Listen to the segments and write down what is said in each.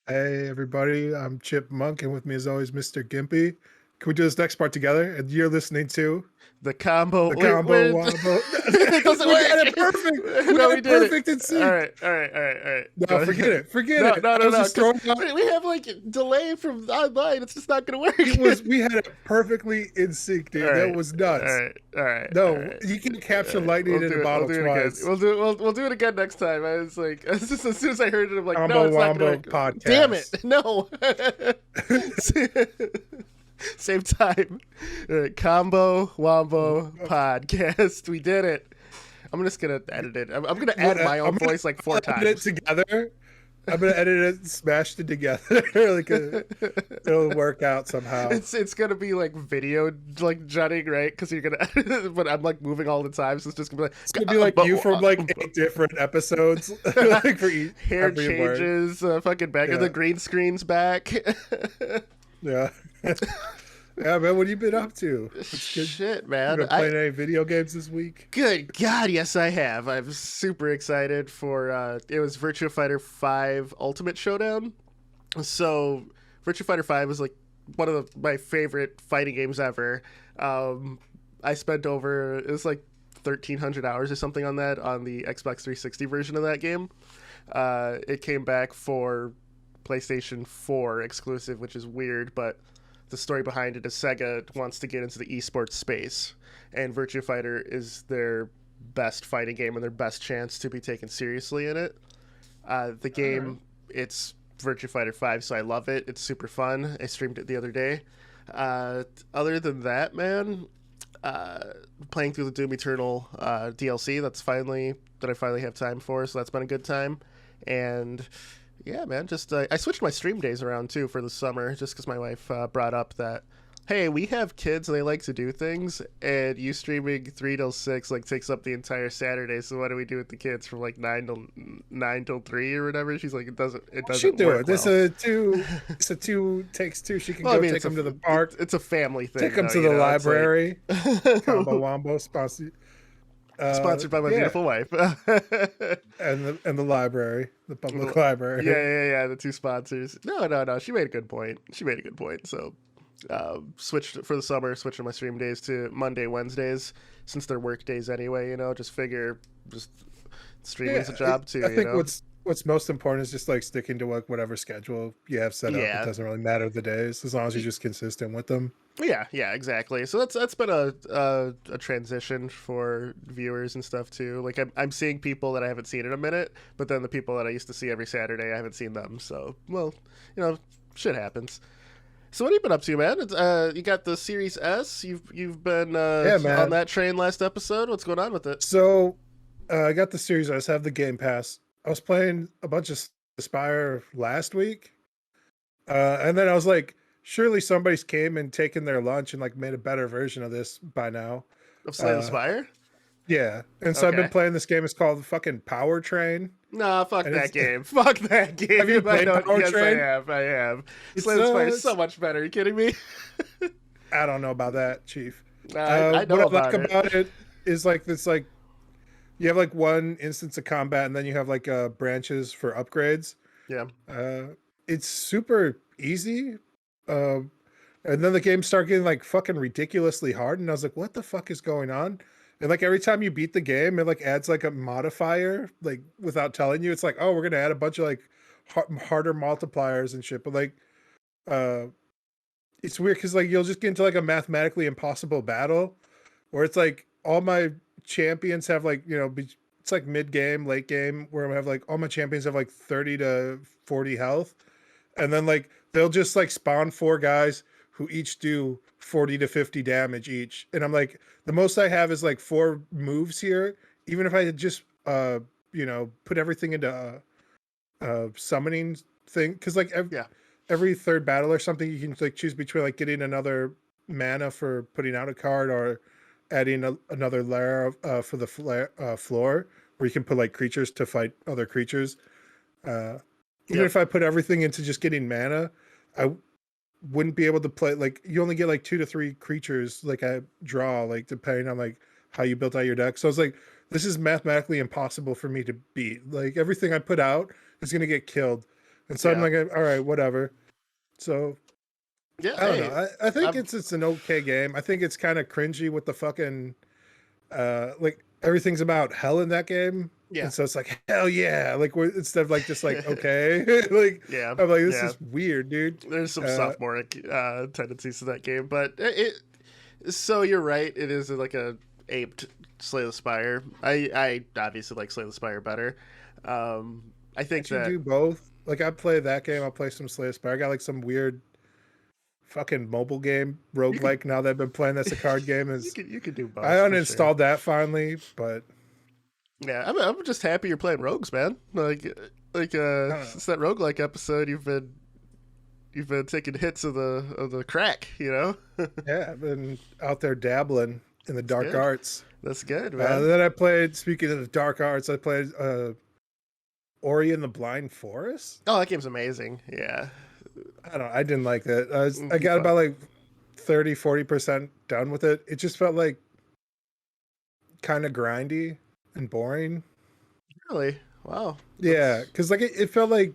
Hey everybody, I'm Chip Monk, and with me as always, Mr. Gimpy. Can we do this next part together? And you're listening to The combo. the Wait, combo wait. wombo. It doesn't We got it perfect. work. We No, got we it did it. perfect in All sync. right, all right, all right, all right. No, Go forget ahead. it. Forget No, it. no, I no, was no. just Because throwing out. we have like delay from online. It's just not gonna work. We had it perfectly in sync, All dude. That right, was all nuts. right, all right, all No, right. you can All capture right. lightning in a We'll bottle do it again. twice. We'll do it again next time. I was like, as soon as I heard it, I'm like, no, Combo it's not gonna wombo work. Damn it, podcast. no. Same time. All right, combo wombo podcast. We did it. I'm just gonna edit it. I'm gonna add my own voice like four Edit it times. together. I'm gonna edit it and smash it together. It'll work out somehow. It's gonna be like video like jutting, right? Because you're gonna edit it, but I'm like moving all the time, so it's just gonna be It's gonna be like you from like 8 different episodes, like for hair every word. changes, fucking back, and Yeah, the green screen's back. yeah, yeah, man. What have you been up to? It's good. Shit, You man. been playing any video games this week? Good God, yes, I have. I'm super excited for. It was Virtua Fighter 5 Ultimate Showdown. So, Virtua Fighter 5 is like one of my favorite fighting games ever. I spent over, it was like 1,300 hours or something on that on the Xbox 360 version of that game. It came back for PlayStation 4 exclusive, which is weird, but the story behind it is Sega wants to get into the esports space, and Virtua Fighter is their best fighting game and their best chance to be taken seriously in it. The All right. game, it's Virtua Fighter 5, so I love it. It's super fun. I streamed it the other day. Other than that, man, playing through the Doom Eternal DLC. That I finally have time for. So that's been a good time. And yeah, man, just I switched my stream days around too for the summer, just because my wife brought up that, hey, we have kids and they like to do things, and you streaming 3 till 6 like takes up the entire Saturday. So what do we do with the kids from like 9 till 3 or whatever? She's like, it She doesn't do work it. This well. a two. It's a two takes two. She can Well, I go mean, take them to the park, it's a family take thing them though, to you the know. It's like library. Combo wombo sponsor. sponsored by my Yeah, beautiful wife. and the library, the public Yeah, library. yeah, yeah. The two sponsors. No, no, no. She made a good point. So, switched for the summer. Switching my stream days to Monday, Wednesdays, since they're work days anyway. You know, just figure just streaming's a Yeah, job too. I You think know. what's most important is just like sticking to like whatever schedule you have set up. It Yeah. doesn't really matter the days as long as you're just consistent with them. Yeah, yeah, exactly. So that's been a transition for viewers and stuff too. Like I'm seeing people that I haven't seen in a minute, but then the people that I used to see every Saturday, I haven't seen them. So well, you know, shit happens. So what have you been up to, man? You got the Series S. You've been Yeah, on man. that train last episode. What's going on with it? So I got the series. I just have the Game Pass. I was playing a bunch of Spire last week, and then I was like, surely somebody's came and taken their lunch and like made a better version of this by now. Of Slay the Uh, Spire? yeah, and so I've been Okay. playing this game. It's called fucking Power Train, Nah, fuck and that it's game. Fuck that have you game. I played don't. Power Yes, I Train? have. I have. It's Slay the Spire is so much better. Are you kidding me? I don't know about that, Chief. I What know I like about it. about it is like this, like you have like one instance of combat, and then you have like branches for upgrades. Yeah. Uh, it's super easy. Um, and then the game started getting like fucking ridiculously hard, and I was like, "What the fuck is going on?" And like every time you beat the game, it like adds like a modifier, like without telling you. It's like, "Oh, we're gonna add a bunch of like harder multipliers and shit." But like, uh, it's weird because like you'll just get into like a mathematically impossible battle, where it's like all my champions have like it's like mid game, late game, where I have like all my champions have like 30 to 40 health, and then like they'll just like spawn four guys who each do 40 to 50 damage each, and I'm like, the most I have is like four moves here. Even if I had just put everything into summoning thing, because like Yeah. every third battle or something, you can like choose between like getting another mana for putting out a card, or adding another layer for the floor, where you can put like creatures to fight other creatures. uh Even Yep. if I put everything into just getting mana, I wouldn't be able to play. Like, you only get like 2 to 3 creatures like I draw, like depending on like how you built out your deck. So I was like, this is mathematically impossible for me to beat. Like, everything I put out is going to get killed. And so I'm Yeah. like, all right, whatever. So Yeah. I don't know. Hey, I think I'm. it's an okay game. I think it's kind of cringy with the fucking like everything's about hell in that game. Yeah. And so it's like hell yeah, like instead of like just like okay, like Yeah. I'm like this Yeah. is weird, dude. There's some Uh, sophomoric tendencies to that game, but so you're right. It is like a aped Slay the Spire. I obviously like Slay the Spire better. I think can't you that do both? Like I play that game, I'll play some Slay the Spire. I got like some weird fucking mobile game you could roguelike now that I've been playing that's a card game is you could do I both for sure. uninstalled that finally, but Yeah, I'm just happy you're playing rogues, man. I don't know. Since that roguelike episode, you've been taking hits of the crack. You know, Yeah, I've been out there dabbling in the it's dark good. arts. That's good, man. Then I played, speaking of the dark arts, I played Ori and the Blind Forest. Oh, that game's amazing. Yeah, I didn't like that. I keep got up. about like 30-40% done with it. It just felt like kind of grindy and boring. Really? Wow. Yeah, That's because like it felt like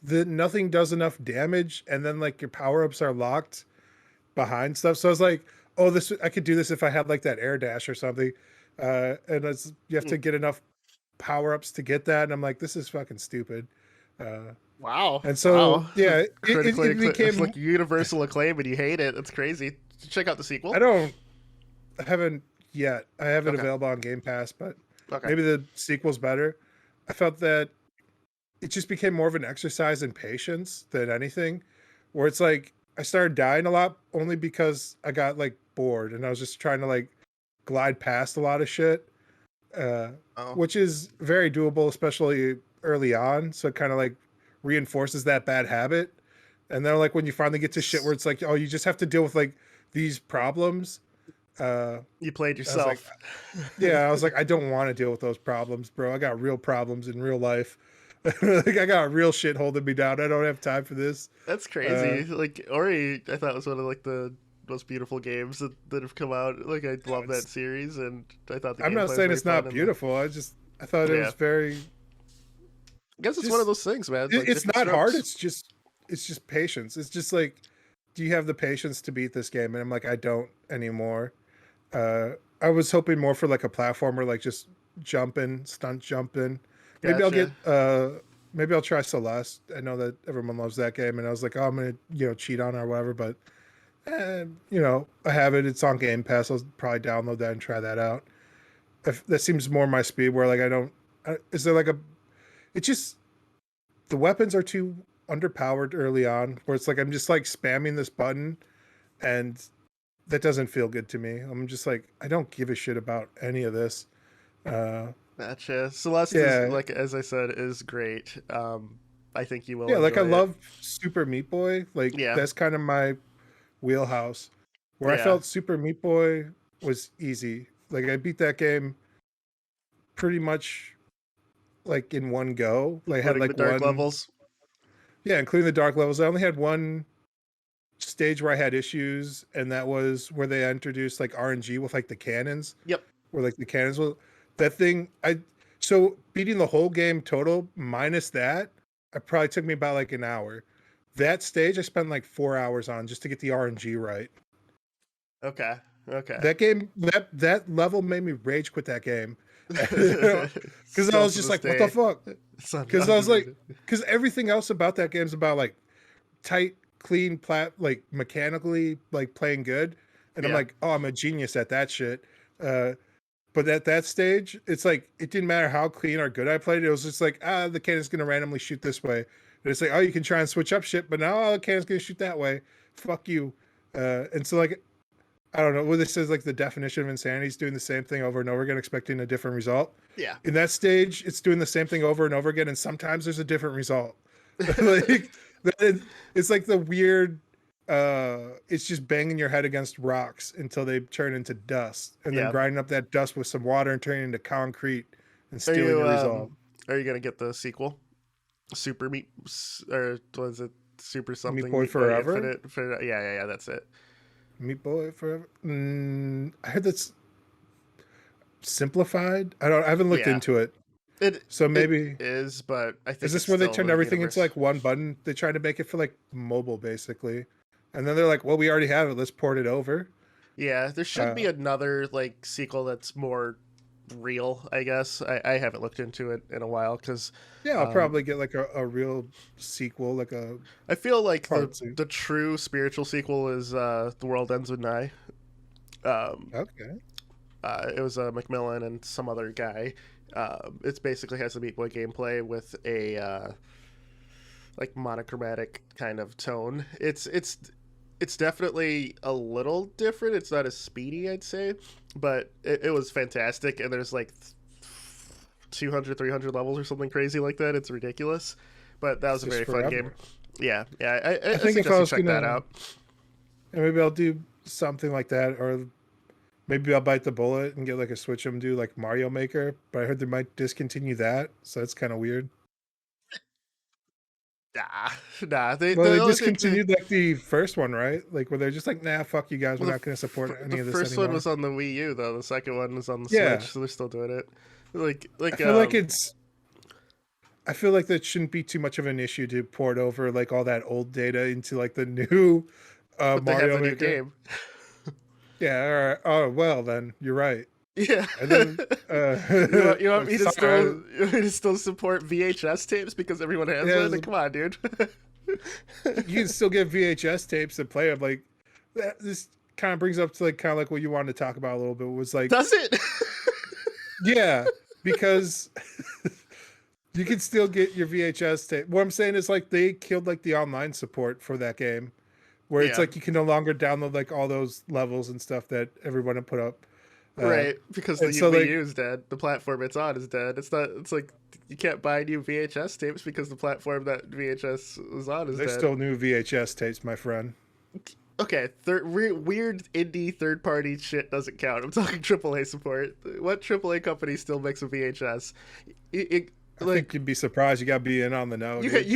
the nothing does enough damage, and then like your power ups are locked behind stuff. So I was like, oh, this I could do this if I had like that air dash or something. And it's you have mm, to get enough power ups to get that, and I'm like, this is fucking stupid. Uh, wow. and so Wow. yeah, Critically, it it's became like universal acclaim, and you hate it. That's crazy. Check out the I sequel. don't I haven't yet. I have it Okay. available on Game Pass, but Okay. maybe the sequel's better. I felt that it just became more of an exercise in patience than anything, where it's like I started dying a lot only because I got like bored and I was just trying to like glide past a lot of shit, uh, Oh. which is very doable, especially early on. So it kind of like reinforces that bad habit. And then like when you finally get to shit where it's like, oh, you just have to deal with like these problems. Uh, You played I was like, yourself. yeah, I was like, I don't want to deal with those problems, bro. I got real problems in real life. Like I got real shit holding me down. I don't have time for this. That's Uh, crazy. Like Ori, I thought was one of like the most beautiful games that have come out. Like I love that it's, series, and I thought the I'm not gameplay was saying very it's fun. not And beautiful. I thought it yeah, was very I guess it's one of just. those things, man. Like It's different not hard. strokes. It's just patience. It's just like, do you have the patience to beat this game? And I'm like, I don't anymore. Uh, I was hoping more for like a platformer, like just jumping, stunt jumping. Maybe I'll get Gotcha. maybe I'll try Celeste. I know that everyone loves that game, and I was like, oh, I'm gonna cheat on it or whatever. But I have it. It's on Game Pass. I'll probably download that and try that out. If that seems more my speed, where like I don't. Is there like a? It just the weapons are too underpowered early on. Where it's like I'm just like spamming this button, and that doesn't feel good to me. I'm just like I don't give a shit about any of this. Uh, Gotcha. Celeste is yeah, like as I said is great. I think you will yeah. Like I enjoy it. love Super Meat Boy. Like Yeah. that's kind of my wheelhouse. Where I Yeah. felt Super Meat Boy was easy. Like I beat that game pretty much like in one go. Like I had Including the like dark one, levels. yeah, including the dark levels. I only had one stage where I had issues, and that was where they introduced like RNG with like the cannons, Yep. where like the cannons will that thing. I so beating the whole game total minus that, it probably took me about like an hour. That stage I spent like 4 hours on just to get the RNG right. Okay. Okay. That game, that level made me rage quit that game because I Still was to just this like, what the day, fuck? it's Because I was like, undefeated. because everything else about that game is about like tight, clean, like mechanically like playing good, and I'm Yeah. like, oh, I'm a genius at that shit. Uh, but at that stage, it's like it didn't matter how clean or good I played. It was just like, the cannon's gonna randomly shoot this way. And it's like, oh, you can try and switch up shit, but now the cannon's gonna shoot that way. Fuck you. And so like I don't know. Well, this is like the definition of insanity is doing the same thing over and over again, expecting a different result. Yeah. In that stage, it's doing the same thing over and over again, and sometimes there's a different result. Like it's like the weird. It's just banging your head against rocks until they turn into dust, and then Yeah. grinding up that dust with some water and turning it into concrete and Are stealing you your resolve. are you gonna get the sequel? Super Meat or was it Super Meat something Boy Meat Boy Forever, Infinite? Yeah, yeah, yeah. That's it. Meat Boy Forever. I heard that's simplified. I don't. I haven't looked Yeah, into it. It So it maybe is, but I is think this it's where they still turned the everything into universe. like one button? They tried to make it for like mobile basically. And then they're like, well, we already have it. Let's port it over. Yeah, there should be Uh, another like sequel that's more real. I guess I haven't looked into it in a while because yeah, I'll um, probably get like a real sequel, like a I feel like the part two. the true spiritual sequel is The World Ends with Nigh. Um, Okay. it was Macmillan and some other guy. It basically has the Meat Boy gameplay with a like monochromatic kind of tone. It's definitely a little different. It's not as speedy, I'd say, but it was fantastic. And there's like 200, 300 levels or something crazy like that. It's ridiculous, but that It's was a just very fun game. forever. Yeah, yeah. I I think if I suggest you was check that gonna, out. and maybe I'll do something like that, or maybe I'll bite the bullet and get like a Switch and do like Mario Maker. But I heard they might discontinue that, so that's kind of weird. Nah, nah. Well, The they only thing discontinued like the first one, right? Like where they're just like, nah, fuck you guys, we're well, not going to support the any of this first one anymore. was on the Wii U though. The second one was on the Yeah, Switch, so they're still doing it. I feel like it's. I feel like that shouldn't be too much of an issue to port over like all that old data into like the new but they have Mario the new Maker. game. Yeah, all right. Oh well, then you're right. Yeah. And then You want me to still sorry, you want me to still support VHS tapes because everyone has yeah, one? Come on, dude. you can still get VHS tapes and play them. Like this kind of brings up to like kind of like what you wanted to talk about a little bit was like, Does it? yeah, because you can still get your VHS tape. What I'm saying is like they killed like the online support for that game, where it's Yeah. like you can no longer download like all those levels and stuff that everyone had put up. Uh, Right, because the and so Wii like U is dead. The platform it's on is dead. It's not. It's like you can't buy new VHS tapes because the platform that VHS is on is there's dead. still new VHS tapes, my friend. Okay, weird indie third party shit doesn't count. I'm talking AAA support. What AAA company still makes a VHS? I think Like you'd be surprised. You got to be in on the know, you dude.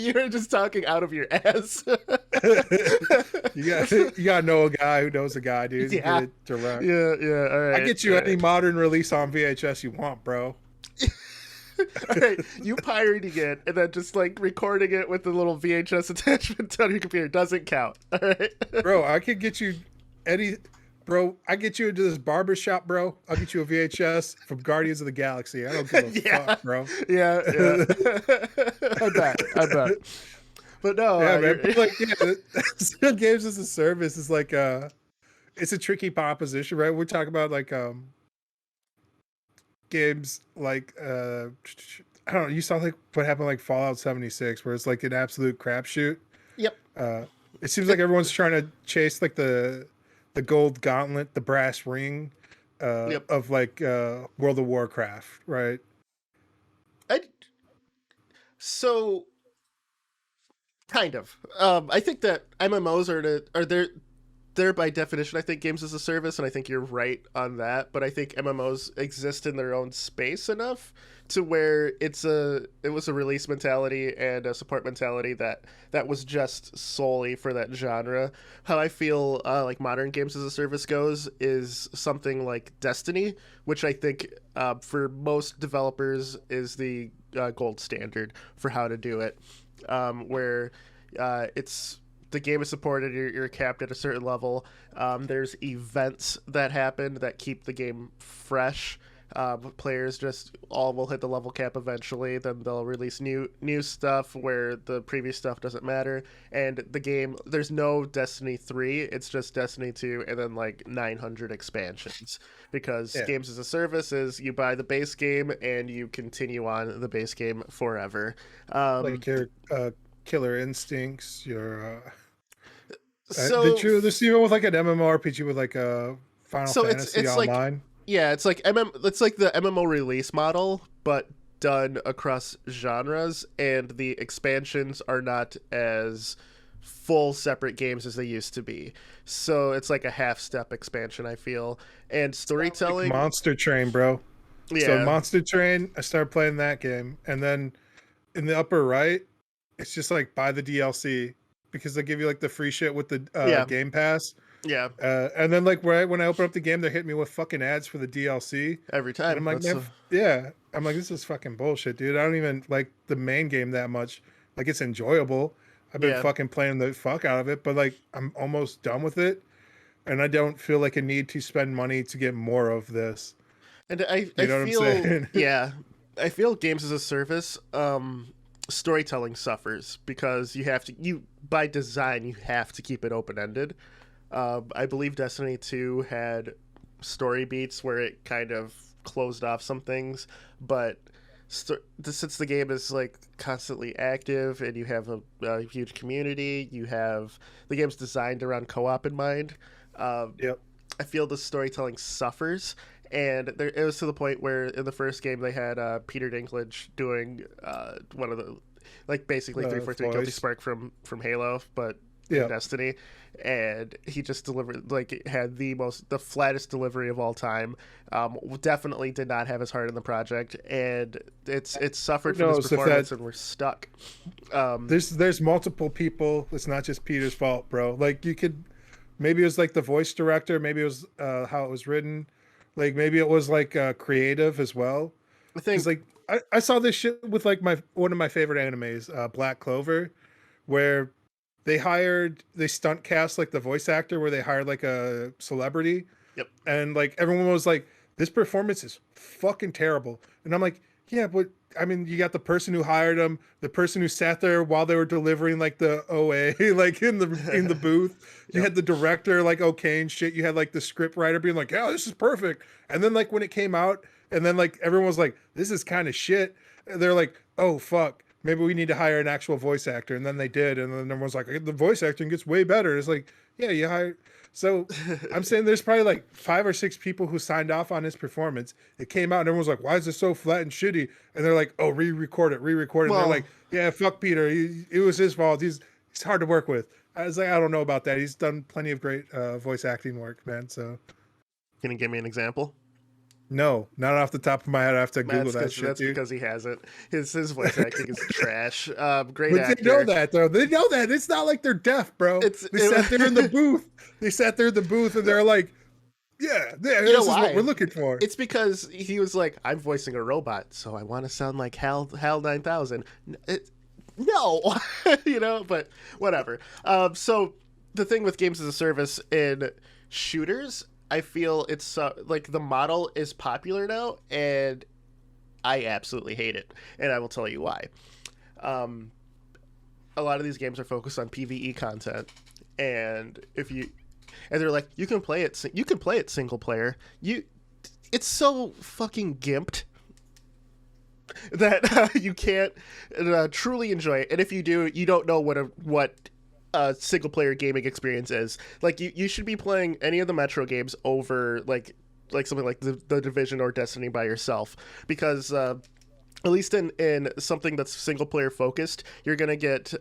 you're just talking out of your ass. You got to know a guy who knows a guy, dude. You get Yeah, it direct. yeah. All I right, get you any modern release on VHS you want, bro. all right. You pirating it and then just like recording it with the little VHS attachment on your computer doesn't count. All right. Bro, I could get you any bro, I get you into this barber shop, bro. I'll get you a VHS from Guardians of the Galaxy. I don't give a Yeah, fuck, bro. yeah. I bet. But no, Yeah, man. you're But like, yeah, games as a service is like it's a tricky proposition, right? We're talking about like games like I don't know, you saw like what happened like Fallout 76 where it's like an absolute crapshoot. yep. Uh it seems like It, everyone's trying to chase like the gold gauntlet, the brass ring yep. of like World of Warcraft, right? I so kind of. I think that MMOs are they're by definition, I think, games as a service, and I think you're right on that. But I think MMOs exist in their own space enough to where it was a release mentality and a support mentality that was just solely for that genre. How I feel like modern games as a service goes is something like Destiny, which I think for most developers is the gold standard for how to do it, where it's the game is supported. You're capped at a certain level. There's events that happen that keep the game fresh. Players just all will hit the level cap eventually. Then they'll release new stuff where the previous stuff doesn't matter. And the game, there's no Destiny 3. It's just Destiny 2, and then like 900 expansions. Because Yeah. games as a service is you buy the base game and you continue on the base game forever. Um, Like your killer instincts, your did so you this even with like an MMORPG with like a Final so Fantasy it's like Online? yeah, it's like the MMO release model, but done across genres, and the expansions are not as full separate games as they used to be. So it's like a half step expansion, I feel. And Like storytelling, Monster Train, bro. So yeah. Monster Train, I started playing that game, and then in the upper right, it's just like buy the DLC because they give you like the free shit with the Yeah. Game Pass. Yeah, And then like right when I open up the game, they're hitting me with fucking ads for the DLC, every and time. I'm like, That's man, yeah, I'm like, this is fucking bullshit, dude. I don't even like the main game that much. Like it's enjoyable. I've been yeah. fucking playing the fuck out of it, but like I'm almost done with it, and I don't feel like a need to spend money to get more of this. And I You know what I'm feel, saying? yeah, I feel games as a service, storytelling suffers because you by design, you have to keep it open ended. I believe Destiny 2 had story beats where it kind of closed off some things, but since the game is like constantly active and you have a huge community, the game's designed around co-op in mind. Um, Yep. I feel the storytelling suffers, and it was to the point where in the first game they had Peter Dinklage doing one of the like basically 343 Guilty Voice. Spark from Halo, but in Yeah. Destiny, and he just delivered like had the flattest delivery of all time. Definitely did not have his heart in the project, and it's Who suffered from his knows if that performance, and we're stuck. Um, there's multiple people. It's not just Peter's fault, bro. Like you could maybe it was like the voice director, maybe it was how it was written, like maybe it was like creative as well. I Because think like I saw this shit with like my one of my favorite animes, Black Clover, where they stunt cast like the voice actor where they hired like a celebrity, yep. and like everyone was like, this performance is fucking terrible, and I'm like, yeah, but I mean, you got the person who hired him, the person who sat there while they were delivering like the OA, like in the booth. You Yep. had the director like okay and shit. You had like the script writer being like, yeah, this is perfect. And then like when it came out, and then like everyone was like, this is kind of shit. And they're like, oh fuck, maybe we need to hire an actual voice actor. And then they did, and then everyone's like, the voice acting gets way better. It's like, yeah, you hire. So I'm saying there's probably like 5 or 6 people who signed off on his performance. It came out and everyone's like, why is it so flat and shitty? And they're like, oh, re-record it, re-record it. And they're Well, like, yeah, fuck Peter. It was his fault. He's hard to work with. I was like, I don't know about that. He's done plenty of great voice acting work, man. So can you give me an example? no, not off the top of my head. I have to Google that shit, That's dude. because he hasn't. His voice acting is trash. Great But they know actor. that though. They know that. It's not like they're deaf, bro. They sat there in the It, booth. They sat there in the booth and they're like, yeah, you know this is what we're why? looking for. It's because he was like, I'm voicing a robot, so I want to sound like Hal 9000. No, but whatever. So the thing with games as a service in shooters, I feel it's like the model is popular now, and I absolutely hate it, and I will tell you why. Um, a lot of these games are focused on PVE content, and they're like, you can play it single player. It's so fucking gimped that you can't truly enjoy it, and if you do, you don't know what single player gaming experience is. Like you should be playing any of the Metro games over like something like the Division or Destiny by yourself, because at least in something that's single player focused, you're gonna get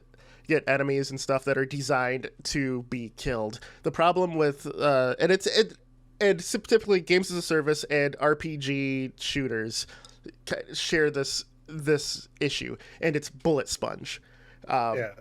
enemies and stuff that are designed to be killed. The problem with and typically games as a service and RPG shooters share this issue, and it's bullet sponge. Um, Yeah.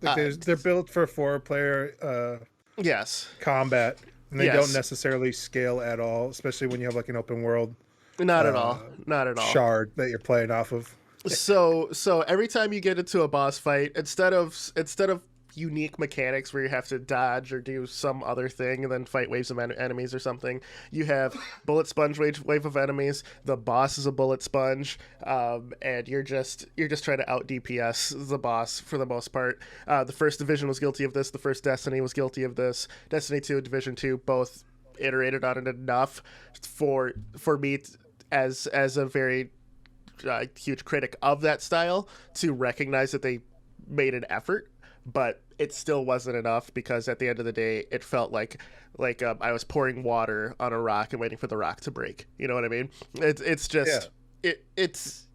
Like they're built for 4-player yes, combat, and they don't yes, necessarily scale at all, especially when you have like an open world not at uh, all, not at all. shard that you're playing off of. So every time you get into a boss fight, instead of unique mechanics where you have to dodge or do some other thing and then fight waves of enemies or something, you have bullet sponge wave of enemies. The boss is a bullet sponge, and you're just trying to out DPS the boss for the most part. The first Division was guilty of this. The first Destiny was guilty of this. Destiny 2, Division 2, both iterated on it enough for me as a very huge critic of that style to recognize that they made an effort, but it still wasn't enough, because at the end of the day, it felt like I was pouring water on a rock and waiting for the rock to break. You know what I mean? It's just it's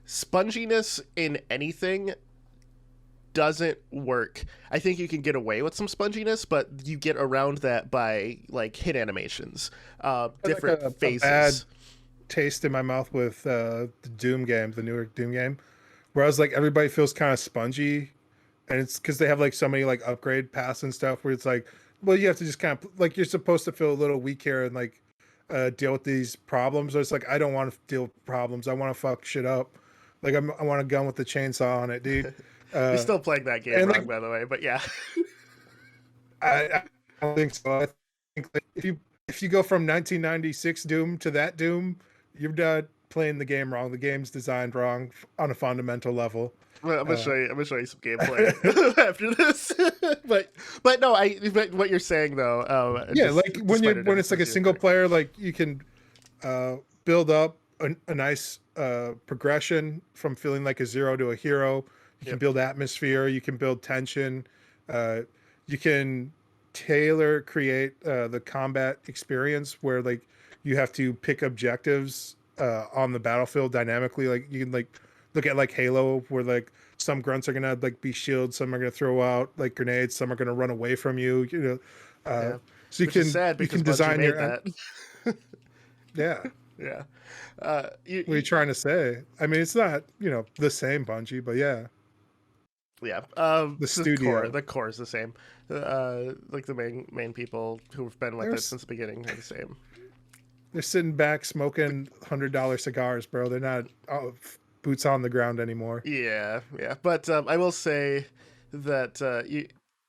sponginess in anything doesn't work. I think you can get away with some sponginess, but you get around that by like hit animations, different like phases. a bad taste in my mouth with the Doom game, the newer Doom game, where I was like, everybody feels kind of spongy, and it's because they have like so many like upgrade paths and stuff where it's like, well, you have to just kind of like you're supposed to feel a little weak here and like deal with these problems. Or it's like I don't want to deal with problems. I want to fuck shit up. Like I want a gun with the chainsaw on it, dude. You're Uh, still playing that game and like wrong, by the way, but yeah. I don't think so. I think like, if you go from 1996 Doom to that Doom, you're not playing the game wrong. The game's designed wrong on a fundamental level. Well, I'm gonna Uh, show you. I'm gonna show you some gameplay after this. but no, But what you're saying though, yeah, like despite our when it's like a differences, you're single correct. player, like you can build up a nice progression from feeling like a zero to a hero. You can Yep. build atmosphere. You can build tension. Uh, you can tailor create the combat experience where like you have to pick objectives on the battlefield dynamically. Like you can like look at like Halo, where like some grunts are gonna like be shields, some are gonna throw out like grenades, some are gonna run away from you. You know, Yeah. so Which is sad you can because Bungie design made your that. yeah. Yeah. What are you trying to say? I mean, it's not, the same Bungie, but yeah, Yeah. the The studio. core is the same. Like the main people who've been with They're it since the beginning are the same. they're sitting back smoking $100 cigars, bro. They're not boots on the ground anymore. Yeah, yeah. But I will say that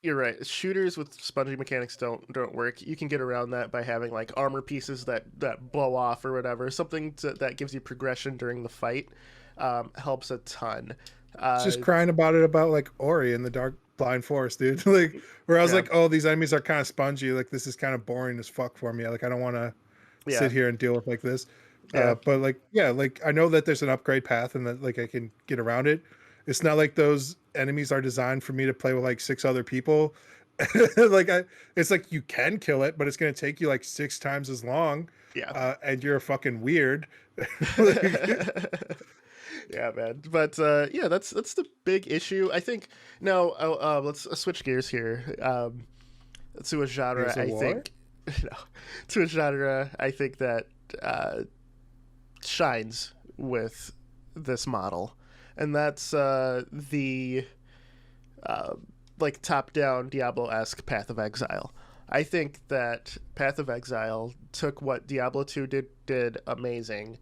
you're right. Shooters with spongy mechanics don't work. You can get around that by having like armor pieces that blow off or whatever. That gives you progression during the fight helps a ton. It's Uh, just crying about it about like Ori in the Dark Blind Forest, dude. Like where I was yeah, like, oh, these enemies are kind of spongy. Like this is kind of boring as fuck for me. Like I don't want to yeah, sit here and deal with like this. yeah, But like, yeah, like I know that there's an upgrade path and that like I can get around it. It's not like those enemies are designed for me to play with like six other people. It's like you can kill it, but it's gonna take you like six times as long, yeah. and you're a fucking weird. Like, Yeah, man. But yeah, that's the big issue. I think now let's switch gears here. To a genre, Gears of I War. think no, to a genre I think that uh, shines with this model, and that's the uh, like top-down Diablo-esque Path of Exile. I think that Path of Exile took what Diablo 2 did amazing,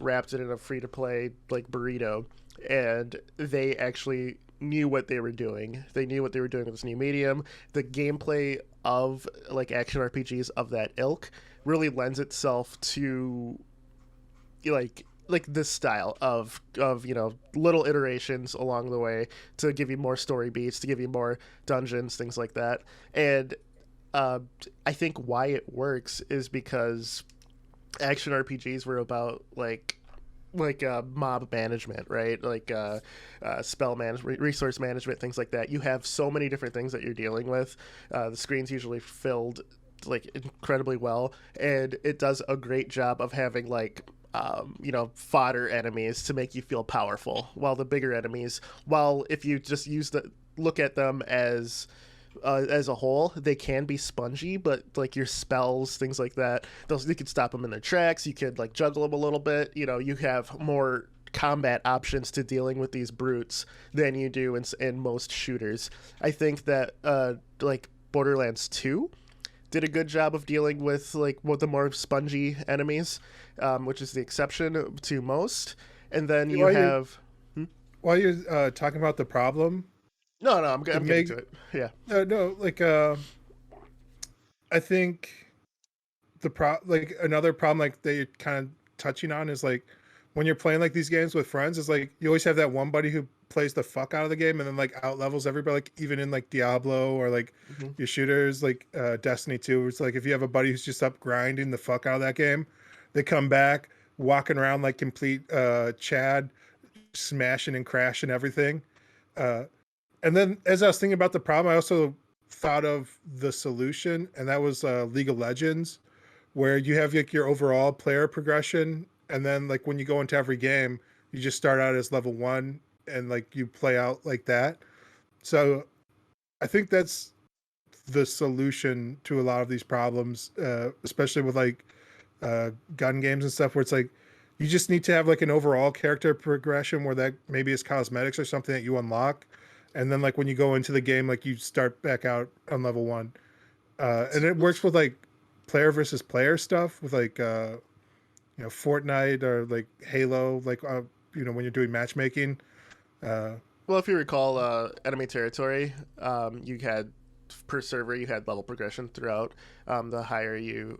wrapped it in a free-to-play like burrito, and they actually knew what they were doing. They knew what they were doing with this new medium. The gameplay of like action RPGs of that ilk really lends itself to like this style of little iterations along the way to give you more story beats, to give you more dungeons, things like that. And uh, I think why it works is because action RPGs were about mob management, right? Spell management, resource management, things like that. You have so many different things that you're dealing with. The screen's usually filled like incredibly well, and it does a great job of having fodder enemies to make you feel powerful. While the bigger enemies, while if you just look at them as a whole, they can be spongy, but like your spells, things like that, you could stop them in their tracks. You could like juggle them a little bit. You have more combat options to dealing with these brutes than you do in most shooters. I think that like Borderlands 2 did a good job of dealing with the more spongy enemies, which is the exception to most. And then you While you're have while you're talking about the problem, no, it I'm getting to make it. Yeah, no like I think like another problem like that you're kind of touching on is like when you're playing like these games with friends is like you always have that one buddy who plays the fuck out of the game and then like out levels everybody, like even in like Diablo or like hmm your shooters like Destiny 2, it's like if you have a buddy who's just up grinding the fuck out of that game, they come back walking around like complete Chad, smashing and crashing everything. uh and then as I was thinking about the problem, I also thought of the solution, and that was League of Legends, where you have like your overall player progression, and then like when you go into every game, you just start out as level one and like you play out like that. So I think that's the solution to a lot of these problems, especially with like gun games and stuff, where it's like you just need to have like an overall character progression where that maybe is cosmetics or something that you unlock, and then like when you go into the game, like you start back out on level one. And it works with like player versus player stuff with like Fortnite or like Halo, like when you're doing matchmaking. Uh, Well, if you recall, enemy territory, you had per server, you had level progression throughout. The higher you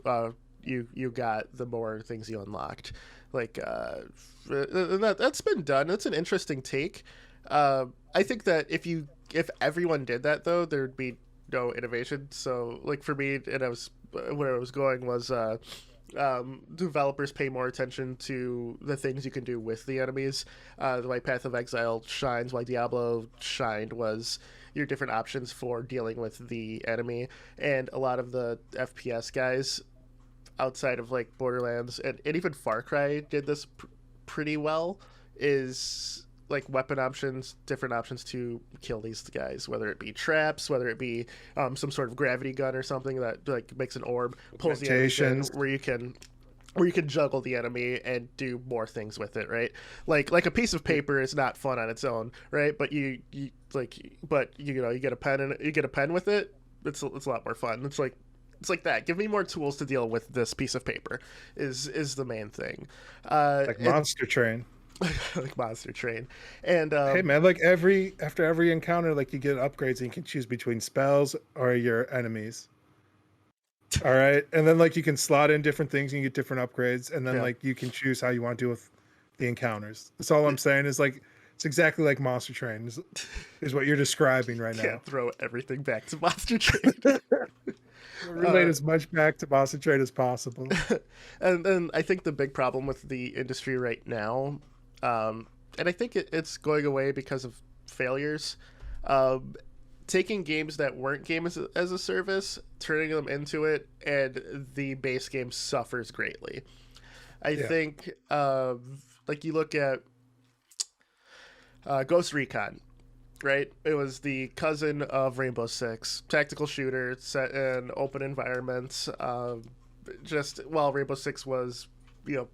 got, the more things you unlocked. Like and that's been done. That's an interesting take. I think that if everyone did that though, there'd be no innovation. So like for me, and I was where I was going was developers pay more attention to the things you can do with the enemies. The way Path of Exile shines, why Diablo shined, was your different options for dealing with the enemy. And a lot of the FPS guys outside of like Borderlands and even Far Cry did this pretty well. Is like weapon options, different options to kill these guys, whether it be traps, whether it be some sort of gravity gun or something that like makes an orb, pulls the enemies in, Augmentations. where you can juggle the enemy and do more things with it, right? Like a piece of paper is not fun on its own, right? But you get a pen and you get a pen with it. It's a lot more fun. It's like that. Give me more tools to deal with this piece of paper. Is the main thing. Like Monster Train. Like Monster Train, and Hey man, like after every encounter, like you get upgrades and you can choose between spells or your enemies. All right, and then like you can slot in different things and you get different upgrades, and then yeah, like you can choose how you want to deal with the encounters. That's all I'm saying is like it's exactly like Monster Train is what you're describing right now. can't throw everything back to Monster Train. Relate as much back to Monster Train as possible. And then I think the big problem with the industry right now, and I think it's going away because of failures. Um, Taking games that weren't games as a service, turning them into it, and the base game suffers greatly. I Yeah, think, like you look at Ghost Recon, right? It was the cousin of Rainbow Six, tactical shooter set in open environments. Just while Rainbow Six was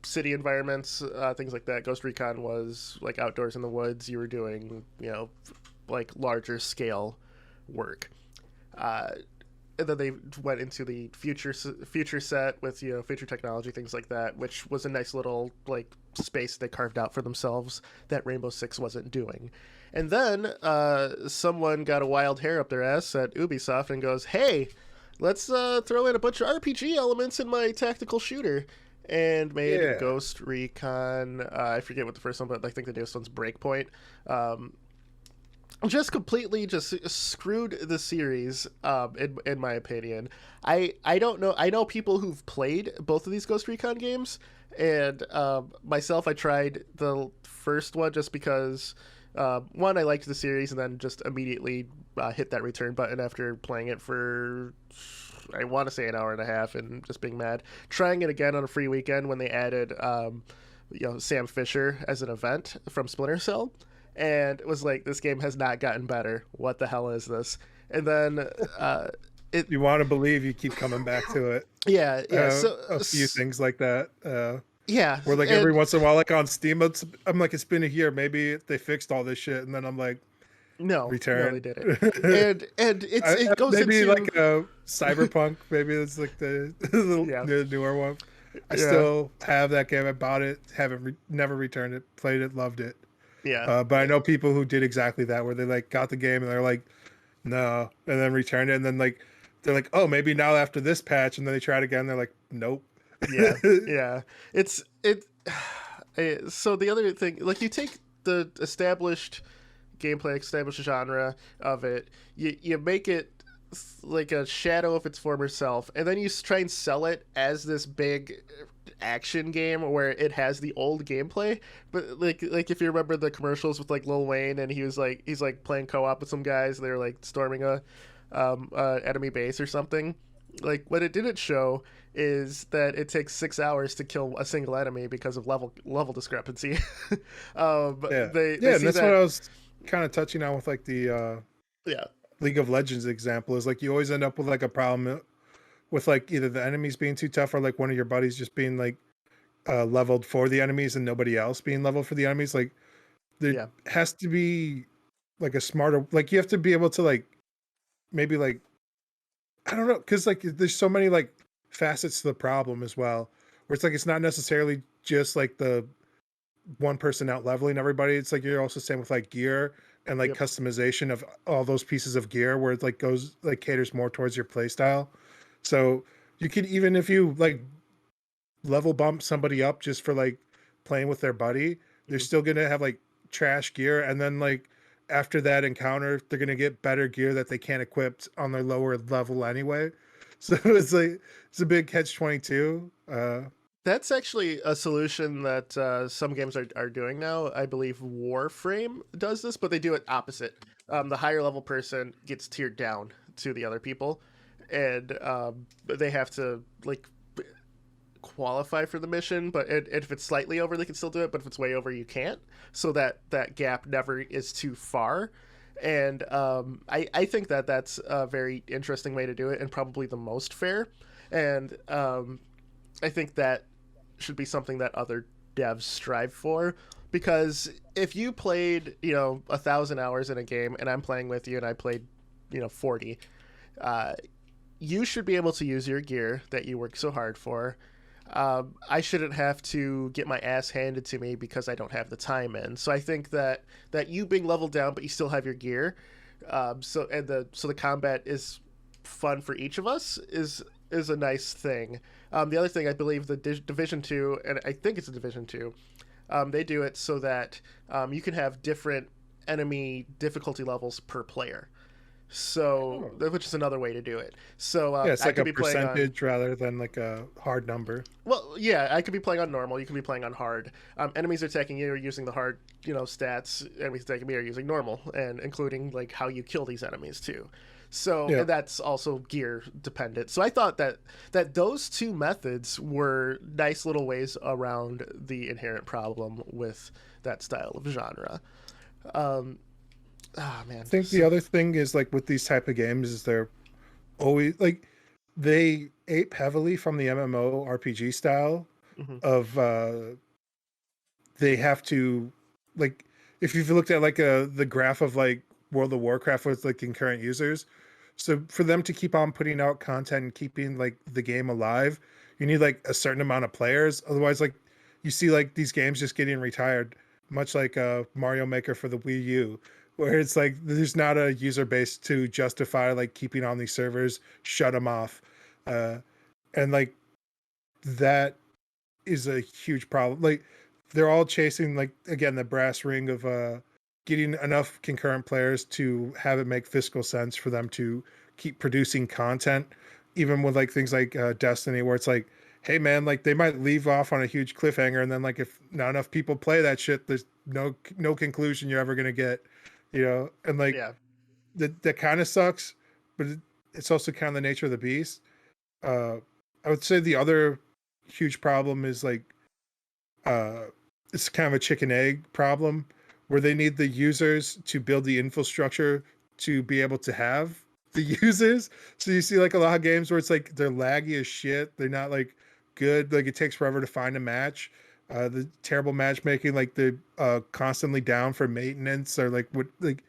city environments, things like that. Ghost Recon was like outdoors in the woods. You were doing like larger scale work. Uh, and then they went into the future set with future technology, things like that, which was a nice little like space they carved out for themselves that Rainbow Six wasn't doing. And then someone got a wild hair up their ass at Ubisoft and goes, "Hey, let's throw in a bunch of RPG elements in my tactical shooter." And made yeah. Ghost Recon. I forget what the first one, but I think the newest one's Breakpoint. Um, just completely just screwed the series, in my opinion. I don't know. I know people who've played both of these Ghost Recon games, and myself, I tried the first one just because one, I liked the series, and then just immediately hit that return button after playing it for, I want to say, an hour and a half, and just being mad. Trying it again on a free weekend when they added Sam Fisher as an event from Splinter Cell, and it was like, this game has not gotten better. What the hell is this? And then it You want to believe you keep coming back to it. yeah A few things like that. yeah Where like every and once in a while, like on Steam, I'm like, it's been a year. Maybe they fixed all this shit, and then I'm like, no, they return. didn't. And it goes Maybe like into Cyberpunk. Maybe it's like yeah the newer one. I yeah still have that game. I bought it, haven't never returned it. Played it, loved it. yeah But I know people who did exactly that, where they like got the game and they're like, no, and then returned it, and then like they're like, oh, maybe now after this patch, and then they try it again. They're like, nope. yeah yeah it's it so the other thing, like, you take the established gameplay, established genre of it, you make it like a shadow of its former self, and then you try and sell it as this big action game where it has the old gameplay. But like if you remember the commercials with like Lil Wayne, and he's like playing co-op with some guys, they're like storming a enemy base or something. Like, what it didn't show is that it takes 6 hours to kill a single enemy because of level discrepancy. Yeah, They yeah, and see that's what that. I was kind of touching on with like the Yeah, League of Legends example. Is like you always end up with like a problem with like either the enemies being too tough or like one of your buddies just being like leveled for the enemies and nobody else being leveled for the enemies. Like there yeah, has to be like a smarter, like you have to be able to like maybe like I don't know, because like there's so many like facets to the problem as well, where it's like it's not necessarily just like the one person out leveling everybody. It's like you're also saying with like gear and like Yep. customization of all those pieces of gear where it like goes like caters more towards your play style. So you could, even if you like level bump somebody up just for like playing with their buddy, they're Hmm. still gonna have like trash gear, and then like after that encounter, they're gonna get better gear that they can't equip on their lower level anyway. So it's like it's a big catch 22. That's actually a solution that some games are doing now. I believe Warframe does this, but they do it opposite. The higher level person gets tiered down to the other people, and they have to like qualify for the mission. But if it's slightly over, they can still do it. But if it's way over, you can't. So that gap never is too far. And I think that that's a very interesting way to do it, and probably the most fair. And I think that should be something that other devs strive for, because if you played 1,000 hours in a game and I'm playing with you and I played 40, uh, you should be able to use your gear that you work so hard for. I shouldn't have to get my ass handed to me because I don't have the time in. So I think that you being leveled down but you still have your gear, so the combat is fun for each of us is a nice thing. The other thing, I believe the Division Two, and I think it's a Division Two, they do it so that you can have different enemy difficulty levels per player. So, Oh. which is another way to do it. So Yeah, it's I like could a be playing on, percentage rather than like a hard number. well, yeah, I could be playing on normal. You could be playing on hard. Enemies attacking you are using the hard, stats. Enemies attacking me are using normal, and including like how you kill these enemies too. So, Yeah. and that's also gear dependent. So I thought that those two methods were nice little ways around the inherent problem with that style of genre. Um, I man, think the so, other thing is like with these type of games is they're always like they ape heavily from the MMO RPG style mhm, of they have to like if you've looked at like the graph of like World of Warcraft with like concurrent users, so for them to keep on putting out content and keeping like the game alive, you need like a certain amount of players. Otherwise, like you see like these games just getting retired, much like Mario Maker for the Wii U, where it's like there's not a user base to justify like keeping on these servers, shut them off, uh, and like that is a huge problem. Like they're all chasing like again the brass ring of getting enough concurrent players to have it make fiscal sense for them to keep producing content, even with like things like Destiny, where it's like, hey man, like they might leave off on a huge cliffhanger, and then like if not enough people play that shit, there's no conclusion you're ever gonna get, and like yeah, that kind of sucks, but it's also kind of the nature of the beast. uh I would say the other huge problem is like uh it's kind of a chicken egg problem where they need the users to build the infrastructure to be able to have the users. So you see like a lot of games where it's like they're laggy as shit, they're not like good, like it takes forever to find a match, the terrible matchmaking, like they're constantly down for maintenance or like what like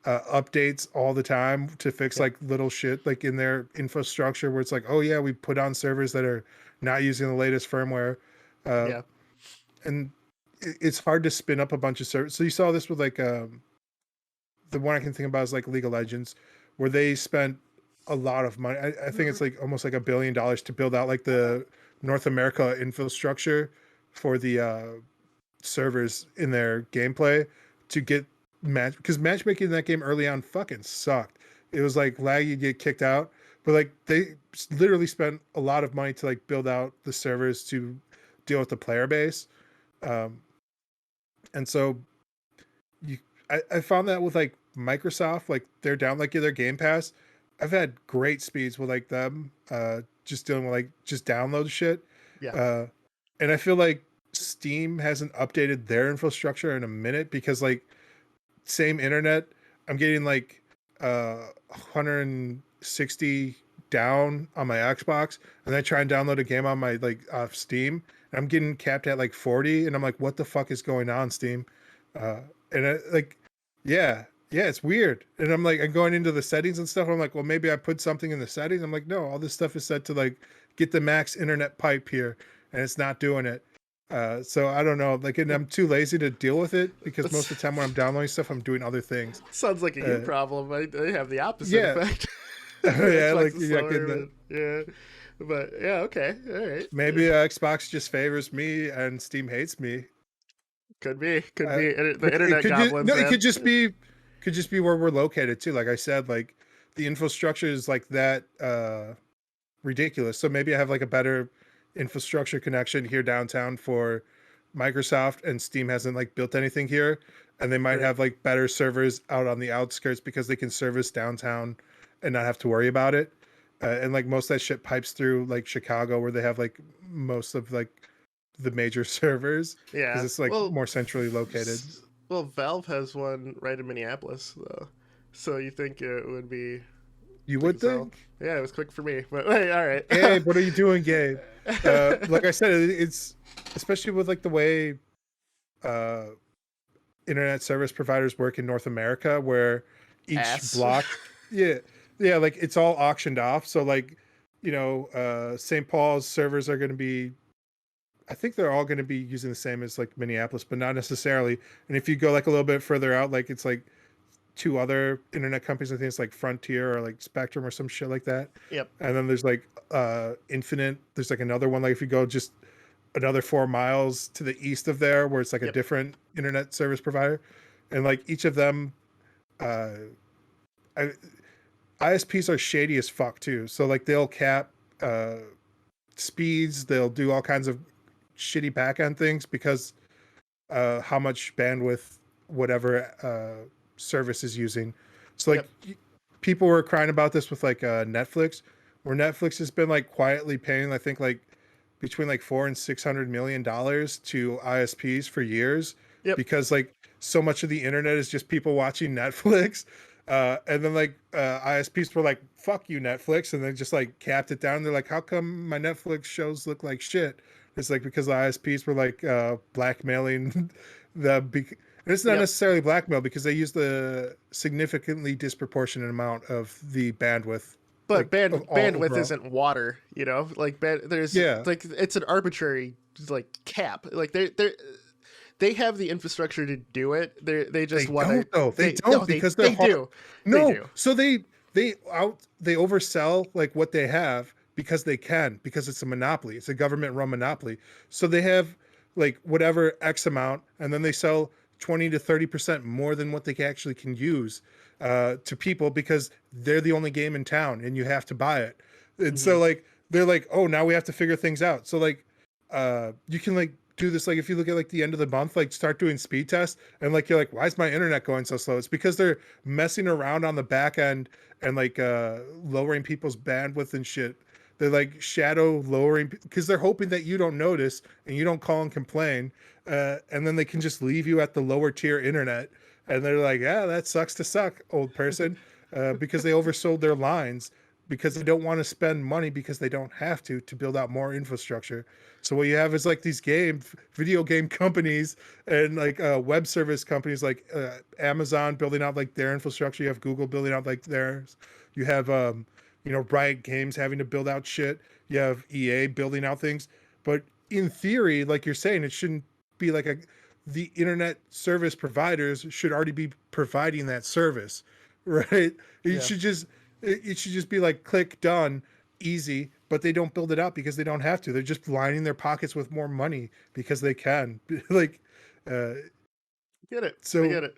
updates all the time to fix yeah, like little shit like in their infrastructure where it's like, oh yeah, we put on servers that are not using the latest firmware, uh, yeah. and it's hard to spin up a bunch of servers. So you saw this with like the one I can think about is like League of Legends, where they spent a lot of money. I think it's like almost like $1 billion to build out like the North America infrastructure for the servers in their gameplay to get match, because matchmaking in that game early on fucking sucked. It was like lag, you get kicked out. But like they literally spent a lot of money to like build out the servers to deal with the player base. Um, and so you I found that with like Microsoft, like they're down like their Game Pass. I've had great speeds with like them, just dealing with like just download shit. Yeah. Uh, and I feel like Steam hasn't updated their infrastructure in a minute because like same internet, I'm getting like 160 down on my Xbox, and I try and download a game on my like off Steam, and I'm getting capped at like 40, and I'm like, what the fuck is going on, Steam? Uh, and like, yeah, Yeah, it's weird. And I'm like, I'm going into the settings and stuff. I'm like, well, maybe I put something in the settings. I'm like, no, all this stuff is set to like get the max internet pipe here, and it's not doing it. So I don't know. Like, and I'm too lazy to deal with it because most That's, of the time when I'm downloading stuff, I'm doing other things. sounds like a you Uh, problem. I have the opposite yeah, effect. yeah, Xbox like is you're not getting slower, the. but yeah. But yeah, okay, all right. Maybe Xbox just favors me and Steam hates me. Could be, could Uh, be. The but it internet could just goblins, no, it man. could just be where we're located too. Like I said, like the infrastructure is like that ridiculous. So maybe I have like a better infrastructure connection here downtown for Microsoft, and Steam hasn't like built anything here, and they might Right. have like better servers out on the outskirts because they can service downtown and not have to worry about it. And like most of that shit pipes through like Chicago, where they have like most of like the major servers because Yeah. it's like Well, more centrally located. well, Valve has one right in Minneapolis, though. So you think it would be You quick would as hell? think, Yeah, it was quick for me. But hey, all right. Gabe, what are you doing, Gabe? Like I said, it's especially with like the way uh, internet service providers work in North America, where each Ass. block, yeah, yeah, like it's all auctioned off. So like, St. Paul's servers are going to be, I think they're all going to be using the same as like Minneapolis, but not necessarily. And if you go like a little bit further out, like it's like two other internet companies. I think it's like Frontier or like Spectrum or some shit like that. Yep. And then there's like Infinite. There's like another one. Like if you go just another 4 miles to the east of there, where it's like a Yep. different internet service provider, and like each of them, uh, I, ISPs are shady as fuck too. So like they'll cap uh, speeds. They'll do all kinds of shitty backend things because how much bandwidth whatever service is using. So like Yep. people were crying about this with like Netflix, where Netflix has been like quietly paying, I think like between like $400 and $600 million to ISPs for years Yep. because like so much of the internet is just people watching Netflix. And then like ISPs were like, fuck you, Netflix, and then just like capped it down. They're like, how come my Netflix shows look like shit? It's like because the ISPs were like blackmailing and it's not Yep. necessarily blackmail because they use the significantly disproportionate amount of the bandwidth, But like of all bandwidth overall. isn't water, you know. Like there's Yeah, like it's an arbitrary like cap. Like they have the infrastructure to do it. They they just want to. don't though. They They no don't because they're they hard. do. They No, do. so they oversell like what they have because they can because it's a monopoly. It's a government run monopoly. So they have like whatever X amount, and then they sell 20 to 30% more than what they actually can use to people because they're the only game in town and you have to buy it. And Hmm. so like they're like, oh, now we have to figure things out. So like you can like do this like if you look at like the end of the month, like start doing speed tests and like you're like, why is my internet going so slow? It's because they're messing around on the back end and like lowering people's bandwidth and shit. They're like shadow lowering because they're hoping that you don't notice and you don't call and complain, and then they can just leave you at the lower tier internet. And they're like, yeah, that sucks to suck, old person, because they oversold their lines because they don't want to spend money because they don't have to build out more infrastructure. So what you have is like these video game companies and like web service companies like Amazon building out like their infrastructure. You have Google building out like theirs. You have Riot Games having to build out shit. You have EA building out things. But in theory, like you're saying, it shouldn't be like the internet service providers should already be providing that service, right? It Yeah. should just it should just be like click done, easy, but they don't build it out because they don't have to. They're just lining their pockets with more money because they can. Like uh Get it. I so get it.